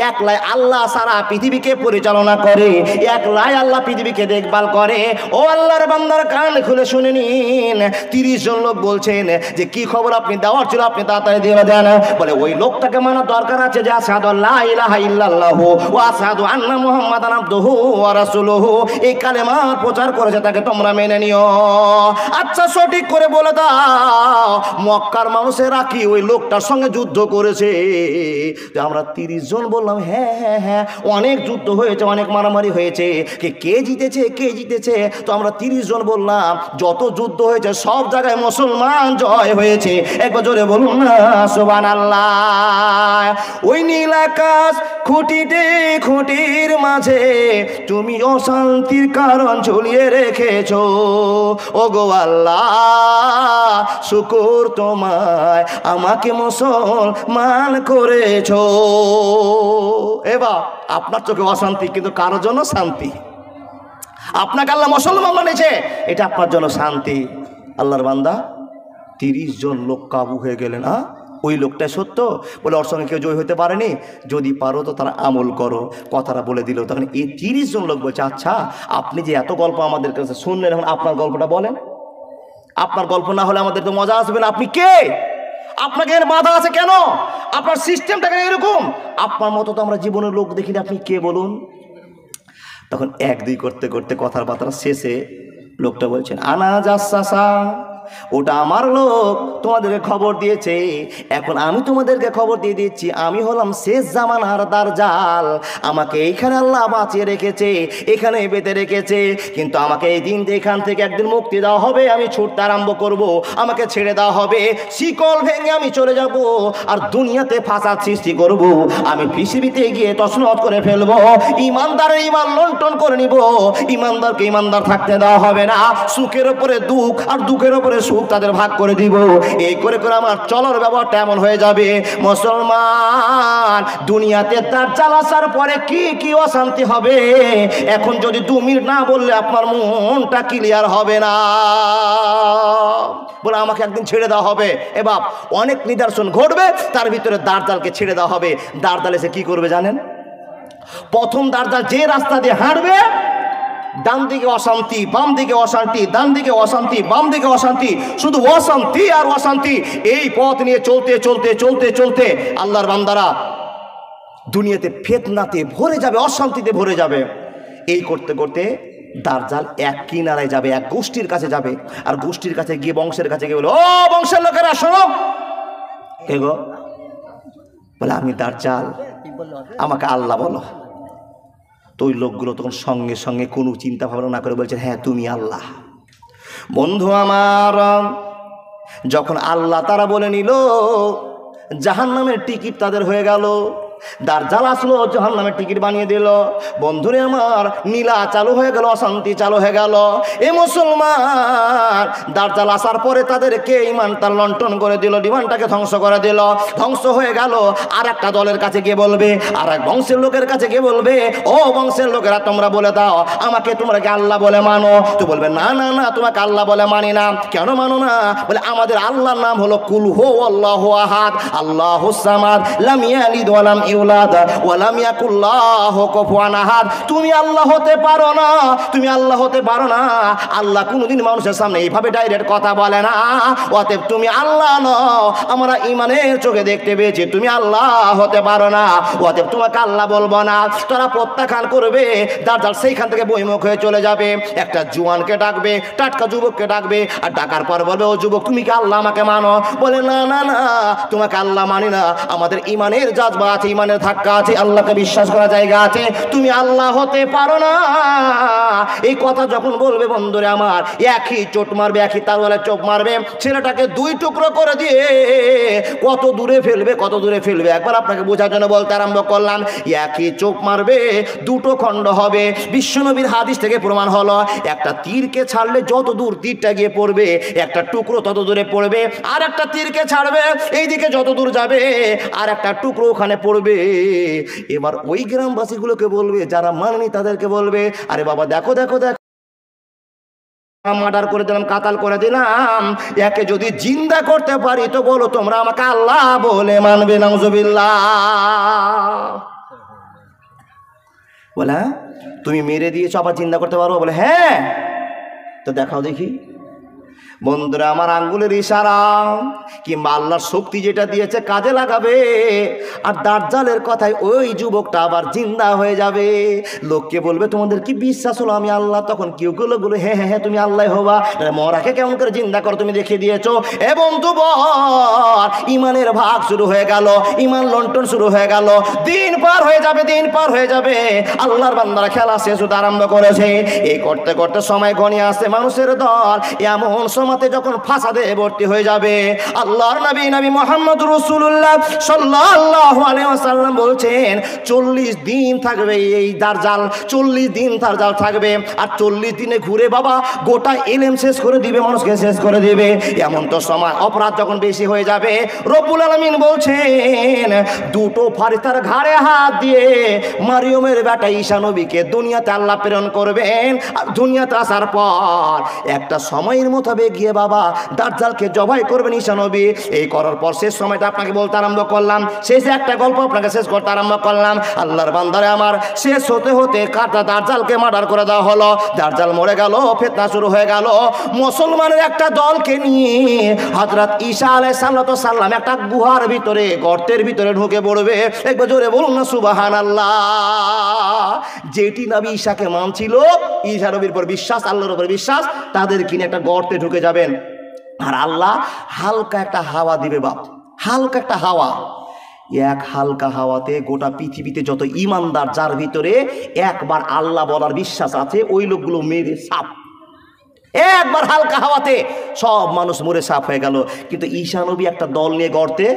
একলাই আল্লাহ সারা পৃথিবীকে পরিচালনা করে, একলাই আল্লাহ পৃথিবীকে দেখভাল করে। ও আল্লাহর বান্দার কান খুলে শুনে নিন, 30 জন লোক বলছেন যে কি খবর আপনি দেওয়ার ছিল, আপনি তাড়াতাড়ি দিয়ে দেন। বলে ওই লোকটাকে মানা দরকার আছে যে আশহাদু আল্লা ইলাহা ইল্লাল্লাহু ওয়া আশহাদু আন্না মুহাম্মাদান আবদুহু ওয়া রাসূলুহু, এই কালেমার প্রচার করেছে, তাকে তোমরা মেনে নিও। আচ্ছা সঠিক করে বলে দাও, মক্কার মানুষেরা কি ওই লোকটার সঙ্গে যুদ্ধ করেছে? আমরা 30 জন বললাম হ্যাঁ হ্যাঁ হ্যাঁ, অনেক যুদ্ধ হয়েছে, অনেক মারামারি হয়েছে, কে জিতেছে কে জিতেছে? তো আমরা 30 জন বললাম যত যুদ্ধ হয়েছে সব জায়গায় মুসলমান জয় হয়েছে। একবার জোরে বলুন না সুবহানাল্লাহ। ওই নীল আকাশ খুঁটিতে খুঁটির মাঝে তুমি অশান্তির কারণ ঝুলিয়ে রেখেছো, ও গো আল্লাহ শুকর তোমায়, আমাকে মুসলমান করেছো। এবার আপনার চোখে অশান্তি, কিন্তু কারোর জন্য শান্তি। আপনাকে আল্লাহ মুসলমান বানিয়েছে, এটা আপনার জন্য শান্তি। আল্লাহর বান্দা 30 জন লোক কাবু হয়ে গেলেন। ওই লোকটা সত্য? বলে ওর সঙ্গে কেউ জয় হতে পারেনি, যদি পারো তো তারা আমল করো। কথাটা বলে দিল। তখন এই 30 জন লোক বলছে, আচ্ছা আপনি যে এত গল্প আমাদের কাছে শুনলেন, এখন আপনার গল্পটা বলেন। আপনার গল্প না হলে আমাদের তো মজা আসবে না। আপনি কে? আপনাকে এর বাধা আছে কেন? আপনার সিস্টেমটা কেন এরকম? আপনার মতো তো আমরা জীবনের লোক দেখিনি, আপনি কে বলুন? তখন 1-2 করতে করতে কথার বার্তা শেষে লোকটা বলছেন, আনা জাসাসা, ওটা আমার লোক তোমাদেরকে খবর দিয়েছে। এখন আমি তোমাদেরকে খবর দিয়ে দিচ্ছি, আমি হলাম শেষ জামানার দাজ্জাল। আমাকে এইখানে আল্লাহ বাঁচিয়ে রেখেছে, এখানে বেঁধে রেখেছে, কিন্তু আমাকে এই দিন এখান থেকে একদিন মুক্তি দেওয়া হবে। আমি ছুটতে আরম্ভ করব, আমাকে ছেড়ে দেওয়া হবে, শিকল ভেঙে আমি চলে যাব আর দুনিয়াতে ফাসাদ সৃষ্টি করব। আমি পৃথিবীতে গিয়ে তছনছ করে ফেলবো, ইমানদারের ইমান লন্ঠন করে নিব। ইমানদারকে ইমানদার থাকতে দেওয়া হবে না, সুখের উপরে দুঃখ আর দুঃখের উপরে সুখ তাদের ভাগ করে দিব। এই করে করে আমার চলার ব্যবহারটা এমন হয়ে যাবে। মুসলমান, দুনিয়াতে দাজ্জাল আসার পরে কি কি অশান্তি হবে, এখন যদি 2 মিনিট না বললে আপনার মনটা ক্লিয়ার হবে না। বলে আমাকে একদিন ছেড়ে দেওয়া হবে। এ বাপ, অনেক নিদর্শন ঘটবে, তার ভিতরে দাজ্জালকে ছেড়ে দেওয়া হবে। দাজ্জাল এসে কি করবে জানেন? প্রথম দাজ্জাল যে রাস্তা দিয়ে হাঁটবে, ডান দিকে অশান্তি, বাম দিকে অশান্তি, ডান দিকে অশান্তি, বাম দিকে অশান্তি, শুধু অশান্তি আর অশান্তি। এই পথ নিয়ে চলতে চলতে চলতে চলতে আল্লাহর বান্দারা দুনিয়াতে ফিতনাতে ভরে যাবে, অশান্তিতে ভরে যাবে। এই করতে করতে দাজ্জাল এক কিনারায় যাবে, এক গোষ্ঠীর কাছে যাবে, আর গোষ্ঠীর কাছে গিয়ে বংশের কাছে গিয়ে বলে, ও বংশের লোকেরা শোনো। কে গো? বলে আমি দাজ্জাল, আমাকে আল্লাহ বলো। তো ওই লোকগুলো তখন সঙ্গে সঙ্গে কোনো চিন্তা ভাবনা না করে বলছে, হ্যাঁ তুমি আল্লাহ। বন্ধু আমার, যখন আল্লাহ তারা বলে নিল, জাহান্নামের টিকিট তাদের হয়ে গেল। দাজ্জাল আসলো, জাহান্নামের টিকিট বানিয়ে দিল। বন্ধুরে আমার, নীলা চালু হয়ে গেল, অশান্তি চালু হয়ে গেল। এ মুসলমান, দাজ্জাল আসার পরে তাদেরকে ইমানটা লন্ঠন করে দিল, ইমানটাকে ধ্বংস করে দিল। ধ্বংস হয়ে গেল। আর একটা দলের কাছে গিয়ে বলবে, আর এক বংশের লোকের কাছে গিয়ে বলবে, ও বংশের লোকেরা তোমরা বলে দাও আমাকে, তোমরা কি আল্লাহ বলে মানো? তো বলবে, না না না, তোমাকে আল্লাহ বলে মানি না। কেন মানো না? বলে আমাদের আল্লাহর নাম হলো কুল হু আল্লাহু আহাদ, আল্লাহুস সামাদ, লাম ইয়ালিদ ওয়া লাম ইউলাদ ওয়া লাম ইয়াকুল লাহু কুফুয়ান আহাদ। তুমি আল্লাহ হতে পারো না, তুমি আল্লাহ হতে পারো না। আল্লাহ কোনোদিন মানুষের সামনে এইভাবে ডাইরেক্ট কথা বলে না। অতএব তুমি আল্লাহ নও, আমরা ইমানের চোখে দেখতে পেয়েছি তুমি আল্লাহ হতে পারো না, অতএব তোমাকে আল্লাহ বলবো না। তারা প্রত্যাখ্যান করবে। দাজ্জাল সেইখান থেকে বহিমুখ হয়ে চলে যাবে। একটা জুয়ানকে ডাকবে, টাটকা যুবককে ডাকবে, আর ডাকার পর বলবে, ও যুবক তুমি কি আল্লাহ আমাকে মানো? বলে না না না, তোমাকে আল্লাহ মানি না, আমাদের ইমানের জাজবা আছে, ইমানের ধাক্কা আছে, আল্লাহকে বিশ্বাস করার জায়গা আছে, তুমি আল্লাহ হতে পারো না। এই কথা যখন বলবে বন্ধুরে আমার, একই চোট মারবে, একই তারওয়ালে চোখ মারবে, ছেলেটাকে 2 টুকরো করে দিয়ে কত দূরে ফেলবে, কত দূরে ফেলবে। একবার আপনাকে বোঝার জন্য বলতে আরম্ভ করলাম, একই চোখ মারবে, 2টো খণ্ড হবে। বিশ্বনবীর হাদিস থেকে প্রমাণ হলো, একটা তীরকে ছাড়লে যত দূর তীরটা গিয়ে পড়বে, একটা টুকরো তত দূরে পড়বে। আর একটা তীরকে ছাড়বে, এইদিকে যত দূর যাবে আর একটা টুকরো ওখানে পড়বে। এবার ওই গ্রামবাসীগুলোকে বলবে, যারা মানেনি তাদেরকে বলবে, আরে বাবা দেখো দেখো দেখো, মার্ডার করে দিলাম, কাতাল করে দিলাম, একে যদি জিন্দা করতে পারি তো বলো তোমরা আমাকে আল্লাহ বলে মানবে? নাউজুবিল্লাহ। বলে তুমি মেরে দিয়েছো, আবার জিন্দা করতে পারবো? বলে হ্যাঁ। তো দেখাও দেখি। বন্ধুরা আমার, আঙ্গুলের ইশারা কিংবা আল্লাহর শক্তি যেটা দিয়েছে কাজে লাগাবে। আর দাজ্জালের কথায় ওই যুবকটা আবার জিন্দা হয়ে যাবে। লোককে বলবে, তোমাদের কি বিশ্বাস হলো আমি আল্লাহ? তখন কেউ কেউ বলে, হ্যাঁ হ্যাঁ হ্যাঁ তুমি আল্লাহ হবা। মরাকে কেমন করে জিন্দা করো তুমি দেখিয়ে দিয়েছো। এ বন্ধু বল, ইমানের ভাগ শুরু হয়ে গেল, ইমান লন্ঠন শুরু হয়ে গেল। দিন পার হয়ে যাবে, দিন পার হয়ে যাবে। আল্লাহর বান্দারা খেলা শেষ হতে আরম্ভ করেছে। এই করতে করতে সময় ঘনিয়ে আসে, মানুষের দল এমন সময়তে যখন ফাসাদে ভর্তি হয়ে যাবে। আল্লাহর নবী মুহাম্মদ রাসূলুল্লাহ সাল্লাল্লাহু আলাইহি ওয়াসাল্লাম বলছেন, 40 দিন থাকবে এই দাজ্জাল, 40 দিন দাজ্জাল থাকবে। আর 40 দিনে ঘুরে বাবা গোটা ইলম শেষ করে দিবে, মানুষকে শেষ করে দিবে। এমন তো সময় অপরাধ যখন বেশি হয়ে যাবে, রব্বুল আলামিন বলছেন, 2টো ফারিস্তার ঘাড়ে হাত দিয়ে মারিয়মের বেটা ঈসা নবীকে দুনিয়াতে আল্লাহ প্রেরণ করবেন। আর দুনিয়াতে আসার পর একটা সময়ের মোতাবেক গিয়ে বাবা দাজ্জালকে জবাই করবেন ঈসা নবী। এই করার পর শেষ সময়টা আপনাকে বলতে আরম্ভ করলাম, শেষে একটা গল্প আপনাকে শেষ করতে আরম্ভ করলাম। আল্লাহর বান্দারে আমার, শেষ হতে হতে কাটা দাজ্জালকে মার্ডার করে দেওয়া হলো। দাজ্জাল মরে গেল, ফিতনা শুরু হয়ে গেল। মুসলমানের একটা দলকে নিয়ে হযরত ঈসা আলাইহিস সালাম একটা গুহার ভিতরে, গর্তের ভিতরে ঢুকে পড়বে। একবার জোরে বলুন না সুবহানাল্লাহ। যেটি নবী ঈসাকে মানছিল, ঈসা নবীর উপর বিশ্বাস, আল্লাহর উপর বিশ্বাস, তাদের কিনে একটা গর্তে ঢুকে যাবেন। আর আল্লাহ হালকা একটা হাওয়া দিবে বাপ, হালকা একটা হাওয়া। এক হালকা হাওয়াতে গোটা পৃথিবীতে যত ইমানদার যার ভিতরে একবার আল্লাহ বলার বিশ্বাস আছে, ওই লোকগুলো মেরে সাপ। একবার হালকা হাওয়াতে সব মানুষ মরে সাফ হয়ে গেল। কিন্তু ঈসা নবী একটা দল নিয়ে গর্তে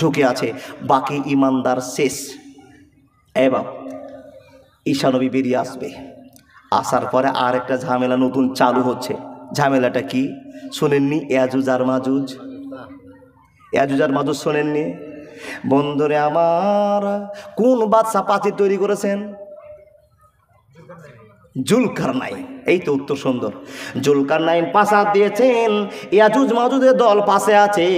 ঢুকে আছে, বাকি ইমানদার শেষ। এবার ঈসা নবী বেরিয়ে আসবে, আসার পরে আর একটা ঝামেলা নতুন চালু হচ্ছে। ঝামেলাটা কি শোনেননি? ইয়াজুজ আর মাজুজ। ইয়াজুজ আর মাজুজ শোনেননি? বন্ধুরে আমার, কোন বাদশা প্রাচীর তৈরি করেছেন? জুলকারনাইন। এই তো উত্তর সুন্দর। জুলকারনাইন প্রাসাদ দিয়েছেন, ইয়াজুজ মাজুজের দল পাশে আছে,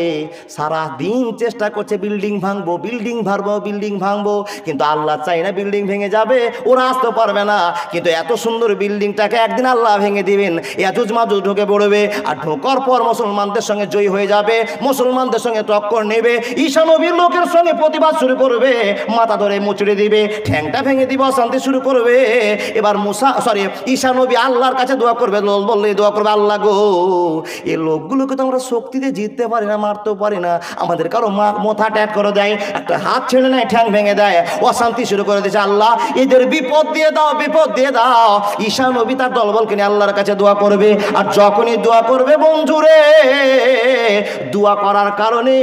সারা দিন চেষ্টা করছে বিল্ডিং ভাঙবো, বিল্ডিং ভাঙবো, বিল্ডিং ভাঙবো। কিন্তু আল্লাহ চাই না বিল্ডিং ভেঙে যাবে, ওরা আসতে পারবে না। কিন্তু এত সুন্দর বিল্ডিংটাকে একদিন আল্লাহ ভেঙে দিবেন, ইয়াজুজ মাজুজ ঢুকে পড়বে। আর ঢোকার পর মুসলমানদের সঙ্গে জয়ী হয়ে যাবে, মুসলমানদের সঙ্গে টক্কর নেবে, ঈসা নবীর লোকের সঙ্গে প্রতিবাদ শুরু করবে, মাথা ধরে মুচড়ে দিবে, ঠ্যাংটা ভেঙে দিবে, অশান্তি শুরু করবে। এবার ঈসা নবী আল্লাহর কাছে দোয়া করবে, বললে দোয়া করবে, আল্লাহ গো, এই লোকগুলোকে তো আমরা শক্তিতে জিততে পারি না, মারতেও পারি না, আমাদের কারো মাথা ট্যাট করে দেয়, একটা হাত ছেড়ে নেয়, ঠ্যাং ভেঙে দেয়, অশান্তি শুরু করে দিয়েছে, আল্লাহ এদের বিপদ দিয়ে দাও, বিপদ দিয়ে দাও। ঈসা নবী তার দলবলকে নিয়ে আল্লাহর কাছে দোয়া করবে। আর যখনই দোয়া করবে বন্ধুরে, দোয়া করার কারণে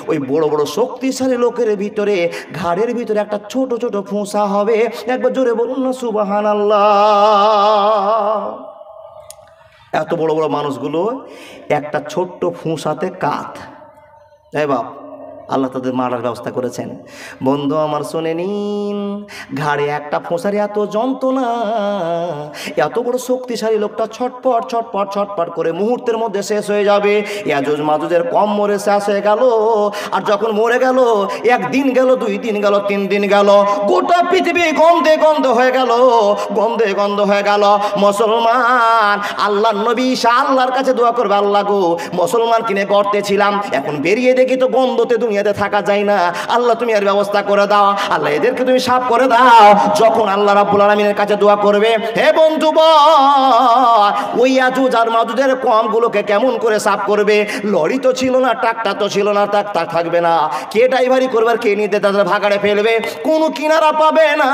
ওই বড় বড় শক্তিশালী লোকের ভিতরে, ঘাড়ের ভিতরে একটা ছোট ছোট ফোঁসা হবে। একবার জোরে বলুন না সুবহানাল্লাহ। এত বড় বড় মানুষগুলো একটা ছোট্ট ফুঁসাতে কাত। এই বাপ, আল্লাহ তাদের মারার ব্যবস্থা করেছেন। বন্ধু আমার শুনে নিন, ঘাড়ে একটা ফোঁসারে এত যন্ত্রণা, এত বড় শক্তিশালী লোকটা ছটপট ছটপট ছটপট করে মুহূর্তের মধ্যে শেষ হয়ে যাবে। ইয়াজুজ মাজুজের কম মরে শেষ হয়ে গেল। আর যখন মরে গেল, একদিন গেল, 2 দিন গেল, 3 দিন গেল, গোটা পৃথিবী গন্ধে গন্ধ হয়ে গেল, গন্ধে গন্ধ হয়ে গেল। মুসলমান আল্লাহর নবী ঈসা আল্লাহর কাছে দোয়া করবে, আল্লাহ গো, মুসলমান কিনে গর্তে ছিলাম, এখন বেরিয়ে দেখি তো গন্ধতে দুনিয়াতে থাকা যায় না, আল্লাহ তুমি এর ব্যবস্থা করে দাও, আল্লাহ এদেরকে তুমি সাফ করে দাও। যখন আল্লাহ রাব্বুল আলামিনের কাছে দোয়া করবে, হে বন্ধু ওই ইয়াজুজ আর মাজুজের কমগুলোকে কেমন করে সাফ করবে? লরি তো ছিল না, ট্রাক্টর তো ছিল না, ট্রাক্টর থাকবে না, কে ড্রাইভারি করবে আর কে নিতে তাদের ভাগাড়ে ফেলবে, কোনো কিনারা পাবে না।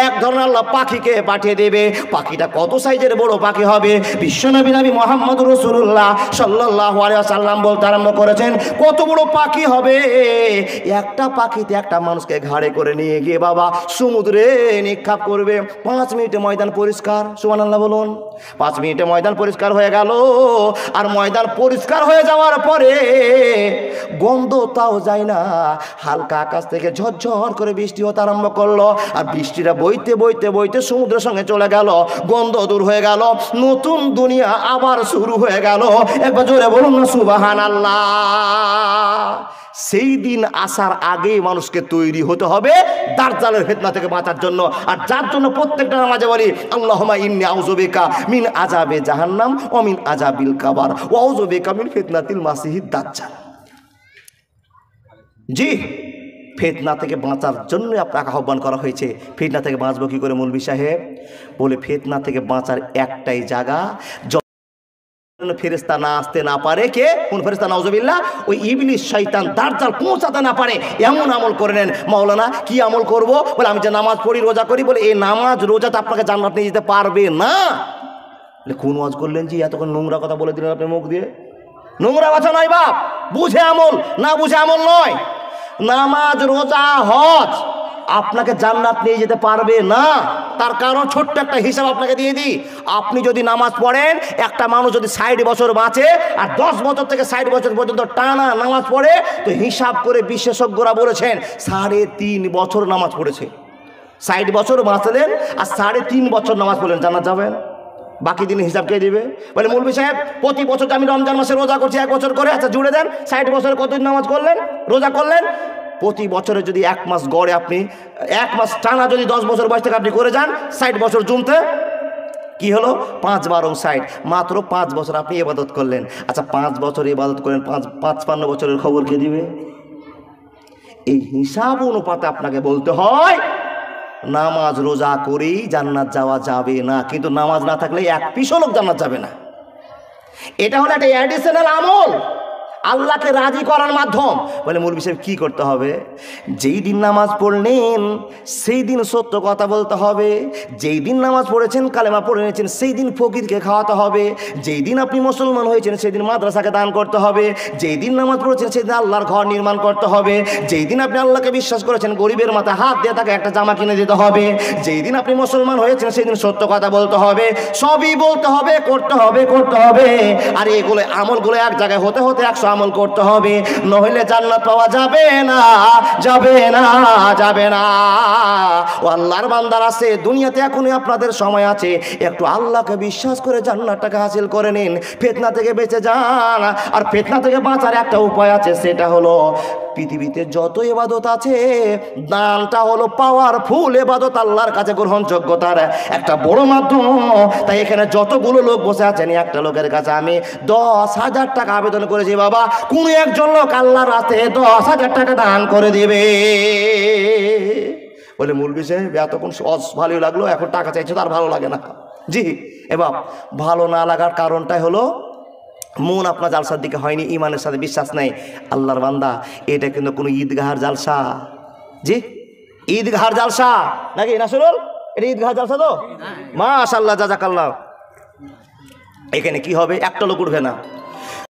এক ধরনের আল্লাহ পাখিকে পাঠিয়ে দেবে। পাখিটা কত সাইজের বড় পাখি হবে? বিশ্বনবী নবী মুহাম্মদুর রাসূলুল্লাহ সাল্লাল্লাহু আলাইহি ওয়াসাল্লাম বলতে আরম্ভ করেছেন, কত বড় পাখি হবে? একটা পাখিতে একটা মানুষকে ঘাড়ে করে নিয়ে গিয়ে বাবা সমুদ্রে নিক্ষেপ করবে। 5 মিনিটে ময়দান পরিষ্কার। সুবহানাল্লাহ বলুন। 5 মিনিটে ময়দান পরিষ্কার হয়ে গেল। আর ময়দান পরিষ্কার হয়ে যাওয়ার পরে গন্ধ তাও যায় না, হালকা আকাশ থেকে ঝরঝর করে বৃষ্টি হতে আরম্ভ করলো। আর বৃষ্টিটা বইতে বইতে বইতে সমুদ্রের সঙ্গে চলে গেল, গন্ধ দূর হয়ে গেল, নতুন দুনিয়া আবার শুরু হয়ে গেল। একবার জোরে বলুন না সুবহানাল্লাহ। সেই দিন আসার আগেই মানুষকে তৈরি হতে হবে দাজ্জালের ফিতনা থেকে বাঁচার জন্য। আর যার জন্য প্রত্যেকটা নামাজে বলি, আল্লাহুম্মা ইন্নী আউযু বিকা মিন আযাবে জাহান্নাম ওয়া মিন আযাবিল কাবার ওয়া আউযু বিকা মিন ফিতনাতিল মাসিহিদ দাজ্জাল। জি, ফিতনা থেকে বাঁচার জন্য আপনাকে আহ্বান করা হয়েছে। ফিতনা থেকে বাঁচবো কি করে মৌলভী সাহেব? বলে ফিতনা থেকে বাঁচার একটাই জায়গা, ফেরেশতা না আসতে না পারে। কে? কোন ফেরেশতা? নাউজুবিল্লাহ। ওই ইবলিস শয়তান দাজ্জাল পৌঁছাতে না পারে এমন আমল করে নেন। মাওলানা কি আমল করব? বলে আমি যে নামাজ পড়ি, রোজা করি। বলে এই নামাজ রোজাতে আপনাকে জান্নাত নিয়ে যেতে পারবে না। কোন ওয়াজ করলেন জি? এতক্ষণ নোংরা কথা বলে দিলেন আপনি মুখ দিয়ে। নোংরা কথা নয় বাপ, বুঝে আমল, না বুঝে আমল নয়। নামাজ, রোজা, হজ আপনাকে জান্নাত নিয়ে যেতে পারবে না। তার কারণ ছোট্ট একটা হিসাব আপনাকে দিয়ে দিই। আপনি যদি নামাজ পড়েন, একটা মানুষ যদি 60 বছর বাঁচে আর 10 বছর থেকে 60 বছর পর্যন্ত টানা নামাজ পড়ে, তো হিসাব করে বিশেষজ্ঞরা বলেছেন 3.5 বছর নামাজ পড়েছে। 60 বছর বাঁচলেন আর 3.5 বছর নামাজ পড়লেন, জান্নাত যাবেন? বাকি দিন হিসাব কে দিবে? বলে মৌলভী সাহেব প্রতি বছর আমি রমজান মাসে রোজা করছি 1 বছর করে। আচ্ছা জুড়ে দেন, 60 বছরে কতদিন নামাজ করলেন, রোজা করলেন? প্রতি বছরে যদি 1 মাস গড়ে আপনি 1 মাস টানা যদি 10 বছর বয়স থেকে আপনি করে যান, 60 বছর জমতে কি হলো? 5 12 60, মাত্র 5 বছর আপনি ইবাদত করলেন। আচ্ছা 5 বছর ইবাদত করেন, 55 বছরের খবর কে দিবে? এই হিসাব অনুপাতে আপনাকে বলতে হয় নামাজ রোজা করেই জান্নাত যাওয়া যাবে না, কিন্তু নামাজ না থাকলে 1 পিসও লোক জান্নাত যাবে না। এটা হলো একটা অ্যাডিশনাল আমল, আল্লাহকে রাজি করার মাধ্যম। বলে মৌলভী সাহেব কী করতে হবে? যেই দিন নামাজ পড়লেন সেই দিন সত্য কথা বলতে হবে। যেই দিন নামাজ পড়েছেন, কালেমা পড়ে নিয়েছেন, সেই দিন ফকিরকে খাওয়াতে হবে। যেই দিন আপনি মুসলমান হয়েছেন সেই দিন মাদ্রাসাকে দান করতে হবে। যেই দিন নামাজ পড়েছেন সেই দিন আল্লাহর ঘর নির্মাণ করতে হবে। যেই দিন আপনি আল্লাহকে বিশ্বাস করেছেন গরিবের মাথায় হাত দিয়ে তাকে একটা জামা কিনে দিতে হবে। যেই দিন আপনি মুসলমান হয়েছেন সেই দিন সত্য কথা বলতে হবে। সবই বলতে হবে, করতে হবে, করতে হবে। আর এগুলো আমলগুলো এক জায়গায় হতে হতে 100 আমল করতে হবে, নইলে জান্নাত পাওয়া যাবে না, যাবে না, যাবে না। ও আল্লাহর বান্দার আছে দুনিয়াতে এখনই আপনাদের সময় আছে, একটু আল্লাহকে বিশ্বাস করে জান্নাতটাকে হাসিল করে নিন, ফিতনা থেকে বেঁচে যান। আর ফিতনা থেকে বাঁচার একটা উপায় আছে, সেটা হলো পৃথিবীতে যত ইবাদত আছে দানটা হলো পাওয়ারফুল ইবাদত, আল্লাহর কাছে গ্রহণযোগ্যতার একটা বড় মাধ্যম। তাই এখানে যতগুলো লোক বসে আছেন, একটা লোকের কাছে আমি 10,000 টাকা আবেদন করেছি, বাবা কোন একজন লোক আল্লাহর রাস্তায় 10,000 টাকা দান করে দিবে। বলে মৌলভী সাহেব এতক্ষণ ভালোই লাগলো, এখন টাকা চাইছে তো আর ভালো লাগে না। জি এবার ভালো না লাগার কারণটাই হলো মন আপনার জালসার দিকে হয়নি, ইমানের সাথে বিশ্বাস নেই। আল্লাহর বান্দা, এটা কিন্তু কোনো ঈদগাহার জালসা। জি ঈদগাহার জালসা নাকি নাসরুল? এটা ঈদগাহার জালসা তো? মাশাআল্লাহ, জাযাকাল্লাহ। এখানে কি হবে? একটা লোক উঠবে না,